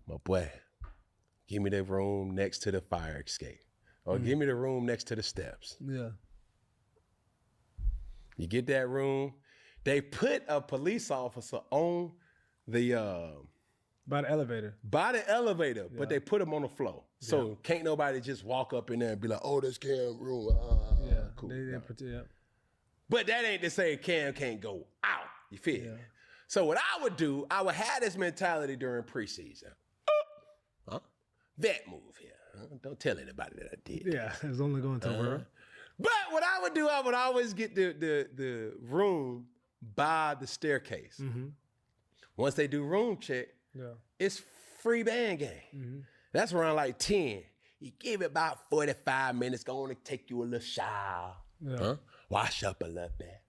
my boy, give me the room next to the fire escape. Or give me the room next to the steps. Yeah. You get that room. They put a police officer on the by the elevator. But they put him on the floor. So can't nobody just walk up in there and be like, oh, this Cam room. Cool. But that ain't to say Cam can't go out. You feel me? So what I would do, I would have this mentality during preseason. Vet move here. Don't tell anybody that I did. Yeah, it's only going to work. But what I would do, I would always get the room by the staircase. Mm-hmm. Once they do room check, it's free band game. That's around like 10. You give it about 45 minutes, go on and take you a little shower. Wash up a little bit.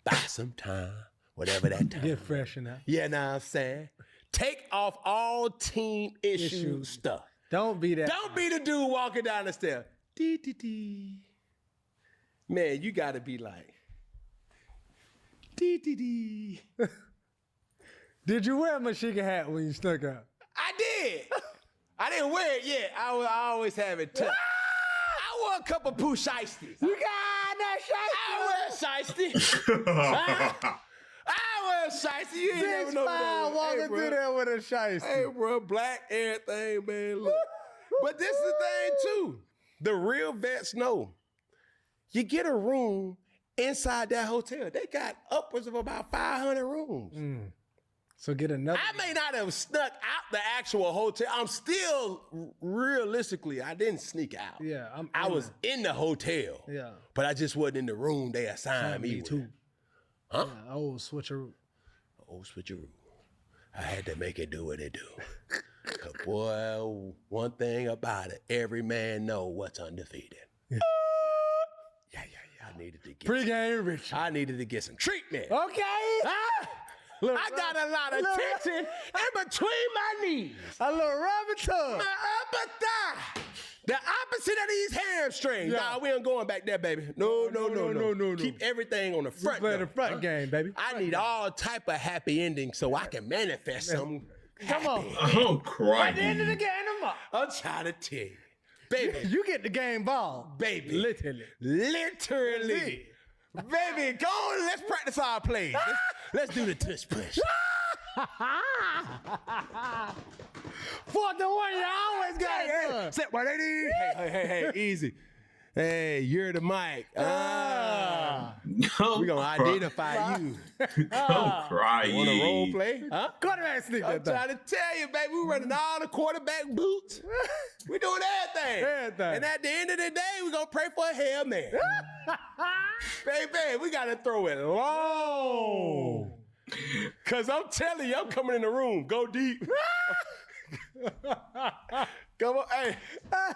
Buy some time, whatever that time. Get freshen up. Yeah, know what I'm saying? Take off all team issue stuff. Don't be that. Don't be the dude walking down the stairs. Dee. Man, you got to be like, dee. Did you wear a Michigan hat when you snuck out? I did. I didn't wear it yet. I always have it tucked. I wore a couple poo shiesties. You got that shiesty? I wear shiesty. I wear shiesty. You ain't never know that. Walking through there with a shiesty. Hey, bro, black everything, man. Look. But this is the thing, too. The real vets know. You get a room inside that hotel. They got upwards of about 500 rooms. So get another. I may not have snuck out the actual hotel. I'm still, realistically, I didn't sneak out. Yeah. I was in the hotel. Yeah. But I just wasn't in the room they assigned me too. Huh? Yeah, old switcheroo. I had to make it do what it do. 'Cause boy, one thing about it, every man know what's undefeated. Yeah. I needed to get Pre-game rich. I needed to get some treatment. Okay. I got a lot of tension in between my knees. A little rubber tub. My upper thigh. The opposite of these hamstrings. Yeah. Nah, we ain't going back there, baby. No. Keep everything on the front. Play the front game, baby. I need all type of happy endings so I can manifest something. Come on. I'm crying. At the end of the game, I'm trying to tell you. Baby. You get the game ball. Baby. Literally. Baby, go on, let's practice our plays. Let's do the tush push. 4th and 1, you always got it done. Set by lady. Hey, easy. Hey, you're the mic. We're going to identify you. I'm crying. Want a role play? Huh? Quarterback sneak I'm that thing. trying to tell you, baby, we're running all the quarterback boots. We're doing everything. And at the end of the day, we're going to pray for a Hail Mary. Baby, we got to throw it long. Because I'm telling you, I'm coming in the room. Go deep. Come on.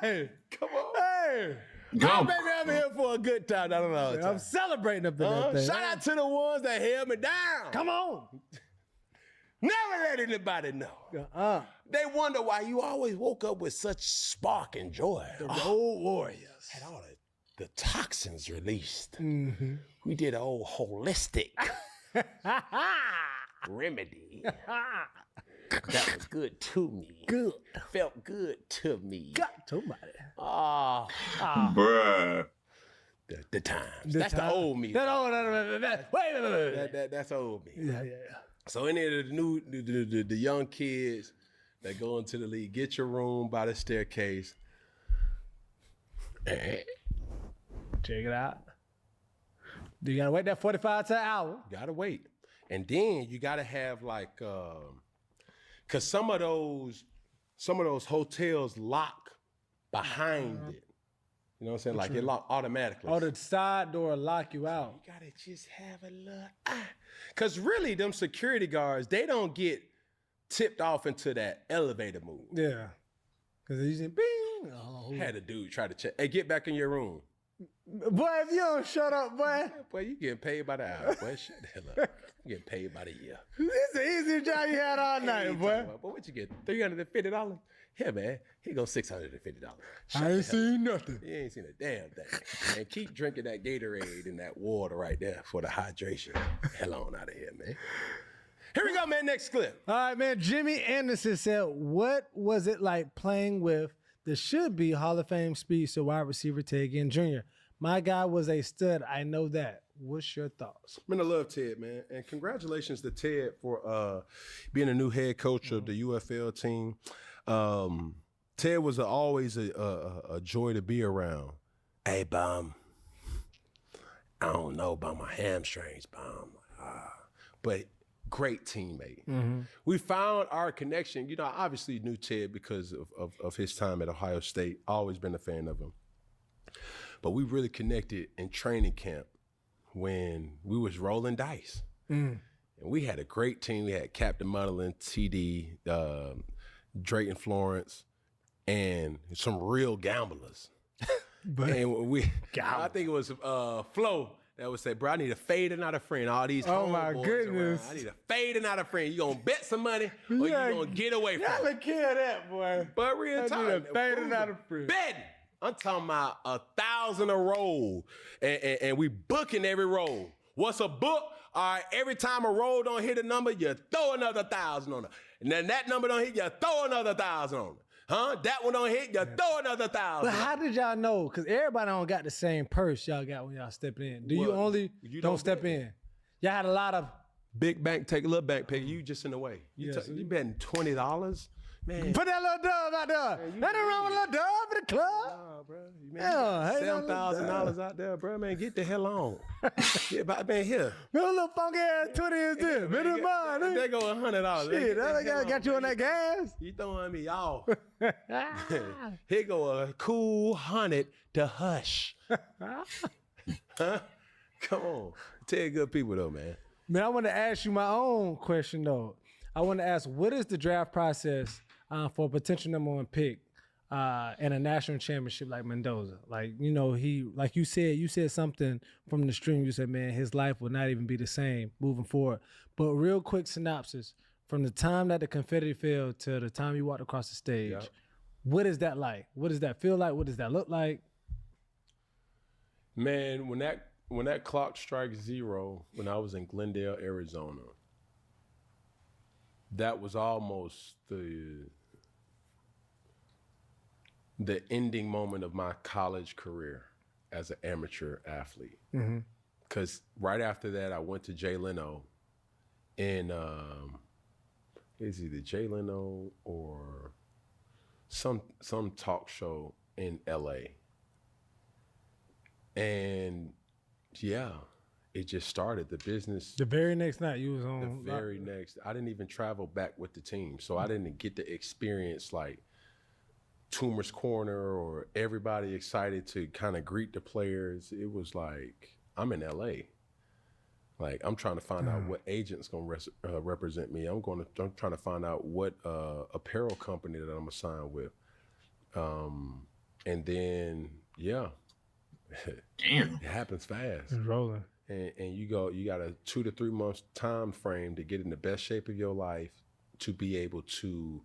Hey. Come on. Hey. Oh, baby, I'm here for a good time. I don't know. I'm celebrating up in that thing. Shout out to the ones that held me down. Come on. Never let anybody know. They wonder why you always woke up with such spark and joy. The Road Warriors. Had all the toxins released. Mm-hmm. We did an old holistic remedy. That was good to me. Good. Felt good to me. Got to my. Bruh. The times. That's the old me. Wait. That's old me. Yeah. So any of the young kids that go into the league, get your room by the staircase. Check it out. You gotta wait that 45 to an hour. Gotta wait. And then you gotta have like cause some of those hotels lock behind it. You know what I'm saying? Like it lock automatically. Oh, the side door lock you out. You gotta just have a little cause really them security guards, they don't get tipped off into that elevator move. Yeah. Cause they usually bing. Oh. Had a dude try to check. Hey, get back in your room. Boy, if you don't shut up, boy. Boy, you getting paid by the hour, boy. Shut the hell up. You getting paid by the year. This the easiest job you had all night, boy. Boy, what you get? $350? Here, man. Here goes $650. I ain't seen nothing. You ain't seen a damn thing. And keep drinking that Gatorade and that water right there for the hydration. Hell on out of here, man. Here we go, man. Next clip. All right, man. Jimmy Anderson said, what was it like playing with the should-be Hall of Fame speedster wide receiver Ted Ginn Jr.? My guy was a stud. I know that. What's your thoughts? Man, I love Ted, man. And congratulations to Ted for being a new head coach of the UFL team. Ted was always a joy to be around. Hey, Bum, I don't know about my hamstrings, Bum. But great teammate. Mm-hmm. We found our connection. You know, I obviously knew Ted because of his time at Ohio State. Always been a fan of him. But we really connected in training camp when we was rolling dice. Mm. And we had a great team. We had Captain Muddlin, TD, Drayton Florence, and some real gamblers. And I think it was Flo that would say, bro, I need a fade and not a friend. All these my homeboys goodness. around. I need a fade and not a friend. You gonna bet some money or you gonna get away from Y'all it. kill that, boy. But real I time. need a fade and not a friend. Betting. I'm talking about 1,000 a roll, and we booking every roll. What's a book? All right, every time a roll don't hit a number, you throw another 1,000 on it. And then that number don't hit, you throw another 1,000 on it. Huh? That one don't hit, you throw another 1,000. But how did y'all know? Because everybody don't got the same purse y'all got when y'all stepping in. Do you only don't step in? Y'all had a lot of big bank, take a little back pay. You just in the way. You betting $20? Man. Put that little dove out there. Nothing wrong with a little dove in the club. Nah, bro. $7,000 out there, bro. Man, get the hell on. Man, here. Man, a little funky ass 20 is this. Man, mine. There go $100. Shit, that got you on that gas. You throwing me off. Here go a cool 100 to hush. Huh? Come on. Tell good people though, man. Man, I want to ask you my own question though. I want to ask, what is the draft process for a potential number one pick in a national championship like Mendoza? Like, you know, like you said something from the stream. You said, man, his life will not even be the same moving forward. But real quick synopsis, from the time that the confetti fell to the time you walked across the stage, what is that like? What does that feel like? What does that look like? Man, when that clock strikes 0, when I was in Glendale, Arizona, that was almost the ending moment of my college career as an amateur athlete. Because right after that, I went to Jay Leno in, it's either Jay Leno or some talk show in LA. And yeah, it just started. The business. The very next night you was on. I didn't even travel back with the team. So I didn't get to experience like Toomer's Corner or everybody excited to kind of greet the players. It was like, I'm in LA. Like, I'm trying to find out what agent's going to represent me. I'm trying to find out what apparel company that I'm going to sign with. And then, yeah. Damn. It happens fast. It's rolling. and you got a 2 to 3 months time frame to get in the best shape of your life to be able to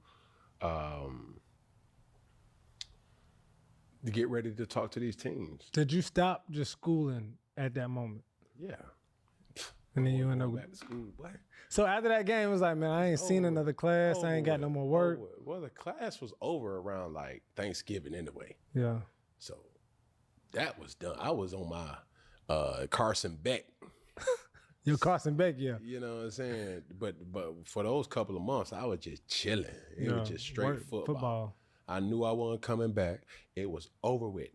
get ready to talk to these teams. Did you stop just schooling at that moment? Yeah. And then you end up back to school. What? So after that game, it was like, man, I ain't seen another class. I ain't got no more work. Well, the class was over around like Thanksgiving anyway. Yeah. So that was done. I was on my Carson Beck. Your Carson Beck, yeah. You know what I'm saying? But for those couple of months, I was just chilling. It was just straight football. I knew I wasn't coming back. It was over with.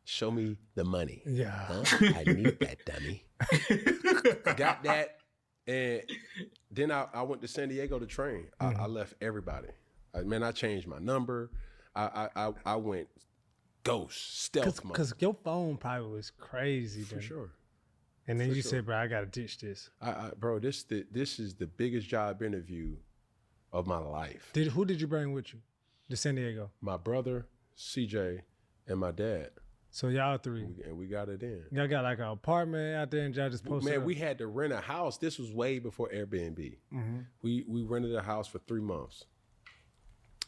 Show me the money. Yeah. Huh? I need that, dummy. Got that. And then I went to San Diego to train. I left everybody. I changed my number. I went ghost, stealth mode. Because your phone probably was crazy. For sure. And then you said, bro, I got to ditch this. Bro, this is the biggest job interview of my life. Who did you bring with you to San Diego? My brother, CJ, and my dad. So y'all three. And we got it in. Y'all got like an apartment out there and y'all just posted up? We had to rent a house. This was way before Airbnb. Mm-hmm. We rented a house for 3 months.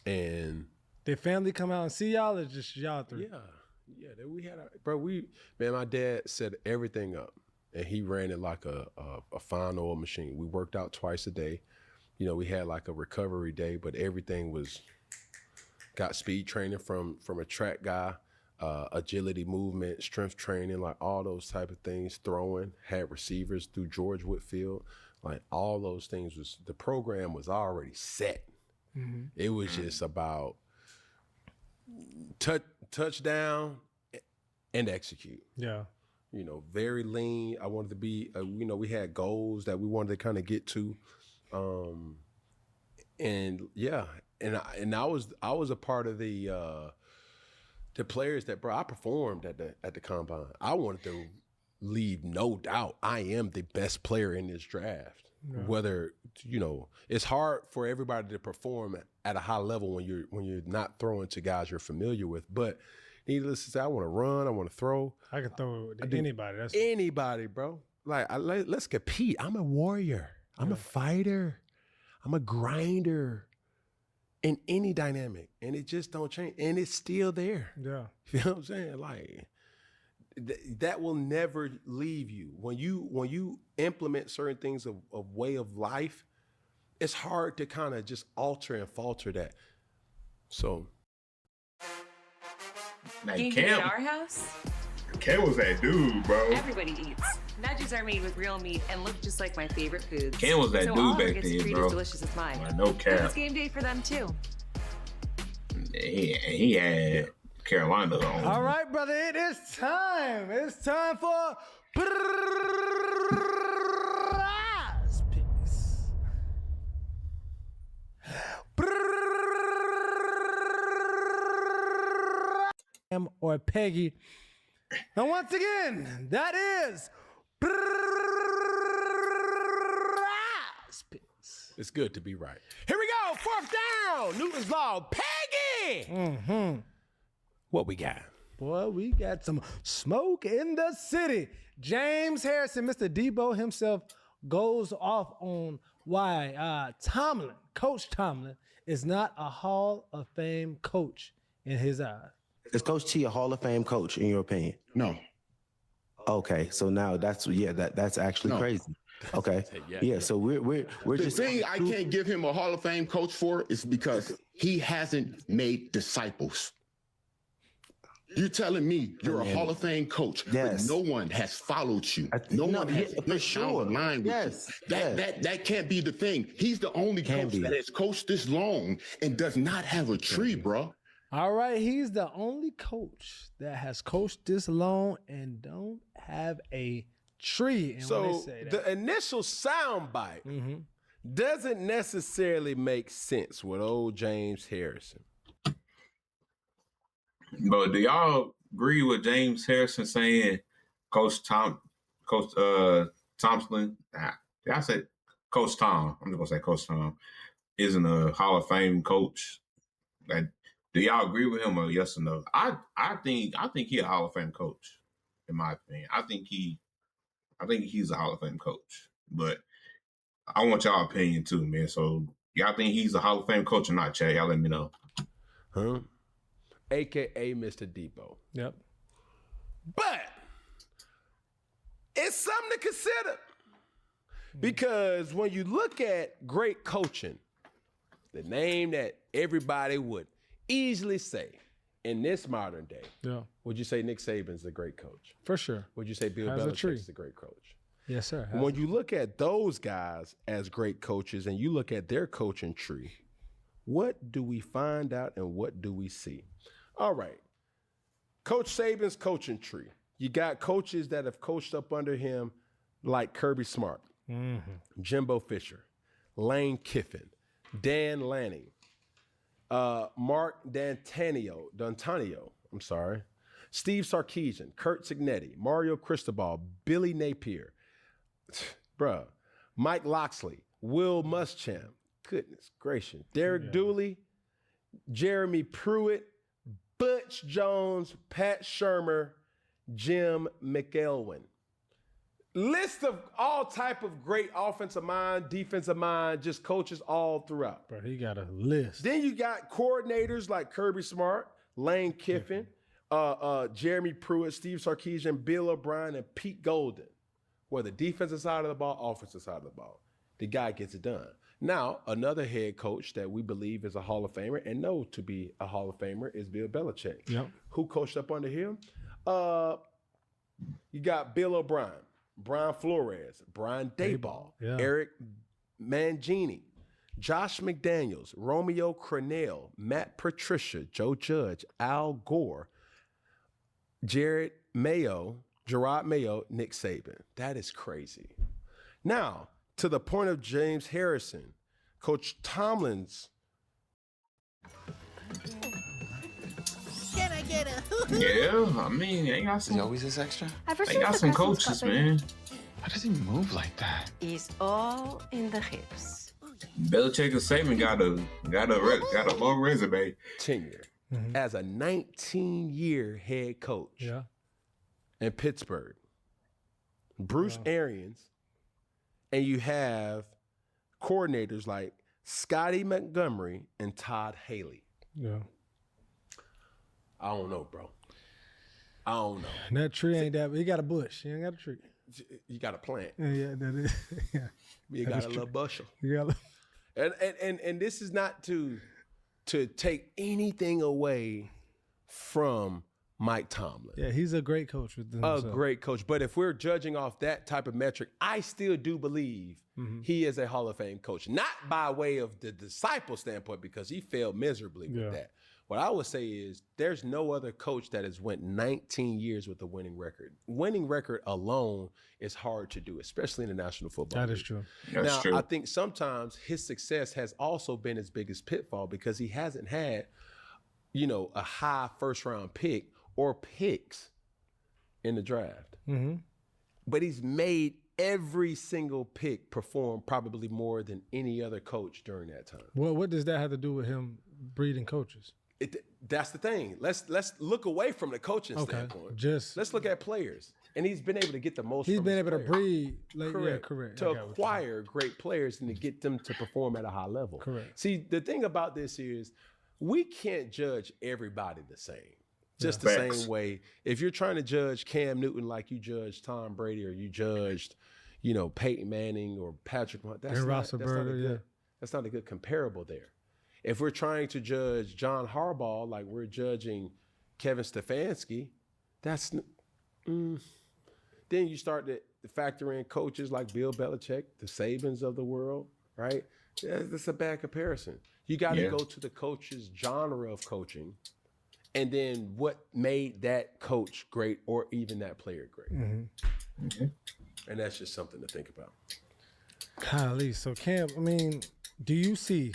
And did family come out and see y'all or just y'all three? Yeah. We had my dad set everything up. And he ran it like a fine oil machine. We worked out twice a day. You know, we had like a recovery day, but everything got speed training from a track guy, agility, movement, strength training, like all those type of things, throwing, had receivers through George Whitfield. Like all those things the program was already set. Mm-hmm. It was just about touchdown and execute. Yeah. You know, very lean. I wanted to be, we had goals that we wanted to kind of get to. And I was a part of the players that, bro, I performed at the combine. I wanted to leave no doubt I am the best player in this draft. Yeah. Whether, it's hard for everybody to perform at a high level when you're not throwing to guys you're familiar with, but needless to say, I want to run. I want to throw. I can throw to anybody. Anybody, bro. Like, let's compete. I'm a warrior. I'm a fighter. I'm a grinder in any dynamic. And it just don't change. And it's still there. Yeah. You know what I'm saying? Like, that will never leave you. When you implement certain things of way of life, it's hard to kind of just alter and falter that. So... Like you can eat at our house? Cam was that dude, bro. Everybody eats. Veggies are made with real meat and look just like my favorite foods. Cam was that so dude Oliver back gets then, to treat bro. as delicious as mine. No cap. It's game day for them too. He had Carolina on. All right, brother. It is time. It's time for Prize Picks. Or Peggy. And once again, that is Prize Picks. It's good to be right. Here we go. 4th down. Newton's Law. Peggy. Mm-hmm. What we got? Boy, we got some smoke in the city. James Harrison, Mr. Debo himself, goes off on why Coach Tomlin, is not a Hall of Fame coach in his eyes. Is Coach T a Hall of Fame coach, in your opinion? No. Okay, so now that's actually crazy. Okay, yeah. So we're the just thing I can't give him a Hall of Fame coach for is because he hasn't made disciples. You're telling me you're a Hall of Fame coach, but no one has followed you. No one has been down the line with you. That can't be the thing. He's the only coach that has coached this long and does not have a tree, bro. All right, he's the only coach that has coached this long and don't have a tree. And so the initial soundbite doesn't necessarily make sense with old James Harrison. But do y'all agree with James Harrison saying Coach Thompson? I said Coach Tom. I'm just gonna say Coach Tom isn't a Hall of Fame coach. Like, do y'all agree with him or yes or no? I think he's a Hall of Fame coach, in my opinion. I think he I think he's a Hall of Fame coach. But I want y'all opinion too, man. So y'all think he's a Hall of Fame coach or not, Chad? Y'all let me know. Huh? AKA Mr. Depot. Yep. But it's something to consider. Because when you look at great coaching, the name that everybody would easily say in this modern day, would you say Nick Saban's a great coach? For sure. Would you say Bill Has a tree. Belichick's a great coach? Yes, sir. When you look at those guys as great coaches and you look at their coaching tree, what do we find out and what do we see? All right. Coach Saban's coaching tree. You got coaches that have coached up under him like Kirby Smart, Jimbo Fisher, Lane Kiffin, Dan Lanning, Mark D'Antonio, Steve Sarkisian, Kurt Signetti, Mario Cristobal, Billy Napier, Mike Loxley, Will Muschamp, goodness gracious, Derek Dooley, Jeremy Pruitt, Butch Jones, Pat Shurmur, Jim McElwain. List of all type of great offensive mind, defensive mind, just coaches all throughout. Bro, he got a list. Then you got coordinators like Kirby Smart, Lane Kiffin, Jeremy Pruitt, Steve Sarkisian, Bill O'Brien, and Pete Golden. Whether defensive side of the ball, offensive side of the ball, the guy gets it done. Now, another head coach that we believe is a Hall of Famer and know to be a Hall of Famer is Bill Belichick. Yep. Who coached up under him? You got Bill O'Brien, Brian Flores, Brian Daboll, Eric Mangini, Josh McDaniels, Romeo Crennel, Matt Patricia, Joe Judge, Al Gore, Gerard Mayo, Nick Saban. That is crazy. Now, to the point of James Harrison, Coach Tomlin's. Can I get a Yeah, I mean, they got some. He always this extra? They got some coaches, man. How does he move like that? It's all in the hips. Belichick and Saban got a long resume. Tenure as a 19-year head coach in Pittsburgh. Bruce Arians, and you have coordinators like Scotty Montgomery and Todd Haley. Yeah. I don't know, bro. I don't know. That tree ain't that. He got a bush. He ain't got a tree. You got a plant. Yeah, that is. Yeah. You That got is a true. little bushel. You got And this is not to take anything away from Mike Tomlin. Yeah, he's a great coach with A himself. great coach. But if we're judging off that type of metric, I still do believe he is a Hall of Fame coach. Not by way of the disciple standpoint, because he failed miserably with that. What I would say is there's no other coach that has went 19 years with a winning record. Winning record alone is hard to do, especially in the National Football League. That is true. That's true. I think sometimes his success has also been his biggest pitfall because he hasn't had, a high first-round pick or picks in the draft. But he's made every single pick perform probably more than any other coach during that time. Well, what does that have to do with him breeding coaches? That's the thing. Let's look away from the coaching standpoint. Let's look at players. And he's been able to get the most. He's from been his able to players. breed. Like, Correct. Yeah, correct. To acquire great players and to get them to perform at a high level. Correct. See, the thing about this is we can't judge everybody the same. Just Yeah. the Facts. same way. If you're trying to judge Cam Newton like you judged Tom Brady or you judged, Peyton Manning or Patrick Mahomes, that's not a good comparable there. If we're trying to judge John Harbaugh like we're judging Kevin Stefanski, then you start to factor in coaches like Bill Belichick, the Sabans of the world, right? That's a bad comparison. You got to go to the coach's genre of coaching and then what made that coach great or even that player great. And that's just something to think about. Golly, so Cam, do you see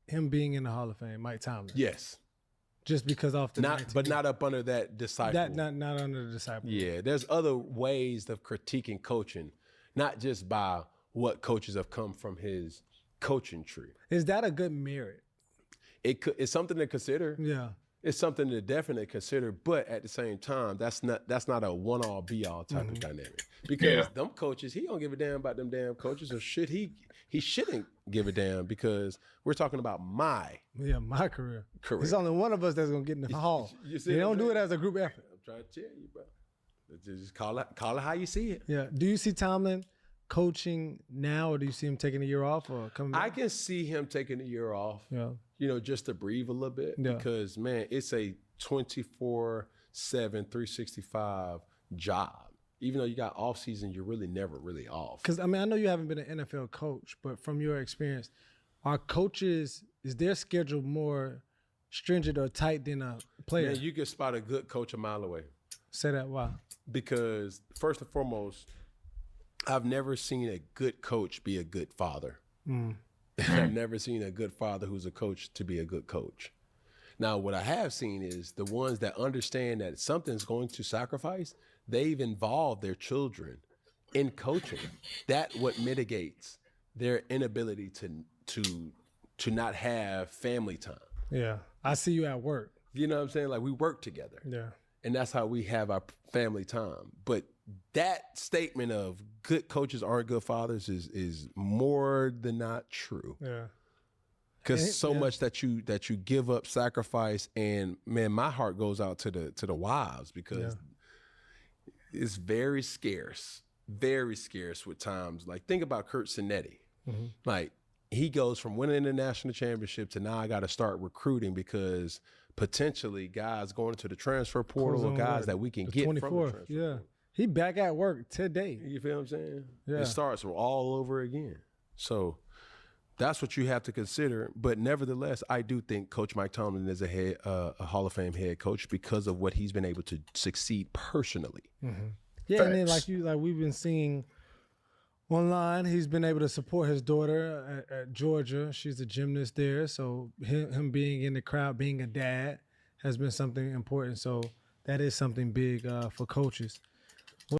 him being in the Hall of Fame, Mike Tomlin? Yes. Just because off the Not up under that disciple. Not under the disciple. Yeah, there's other ways of critiquing coaching, not just by what coaches have come from his coaching tree. Is that a good merit? It's something to consider. Yeah. it's something to definitely consider. But at the same time, that's not a one-all be-all type of dynamic. Because them coaches, he don't give a damn about them damn coaches, or should he shouldn't give a damn, because we're talking about my career. There's only one of us that's gonna get in the hall. They don't do it as a group effort. I'm trying to tell you, bro. Just call it how you see it. Yeah. Do you see Tomlin coaching now, or do you see him taking a year off or coming back? I can see him taking a year off. Yeah. Just to breathe a little bit, because man, it's a 24/7, 365 job. Even though you got off season, you're really never really off. Because I know you haven't been an NFL coach, but from your experience, are coaches, is their schedule more stringent or tight than a player? Man, you can spot a good coach a mile away. Say that why? Because first and foremost, I've never seen a good coach be a good father. I've never seen a good father who's a coach to be a good coach. Now, what I have seen is the ones that understand that something's going to sacrifice, they've involved their children in coaching. That what mitigates their inability to not have family time. Yeah. I see you at work. You know what I'm saying? Like, we work together. Yeah. And that's how we have our family time. But that statement of good coaches aren't good fathers is more than not true. Yeah. Because much that you give up, sacrifice, and man, my heart goes out to the wives, because it's very scarce with times. Like, think about Kurt Cinetti. Like, he goes from winning the national championship to now I got to start recruiting, because potentially guys going into the transfer portal, or guys that we can get from the transfer portal. He back at work today. You feel what I'm saying? Yeah. It starts all over again. So that's what you have to consider. But nevertheless, I do think Coach Mike Tomlin is a Hall of Fame head coach because of what he's been able to succeed personally. Yeah, and then like we've been seeing online, he's been able to support his daughter at Georgia. She's a gymnast there, so him being in the crowd, being a dad, has been something important. So that is something big for coaches.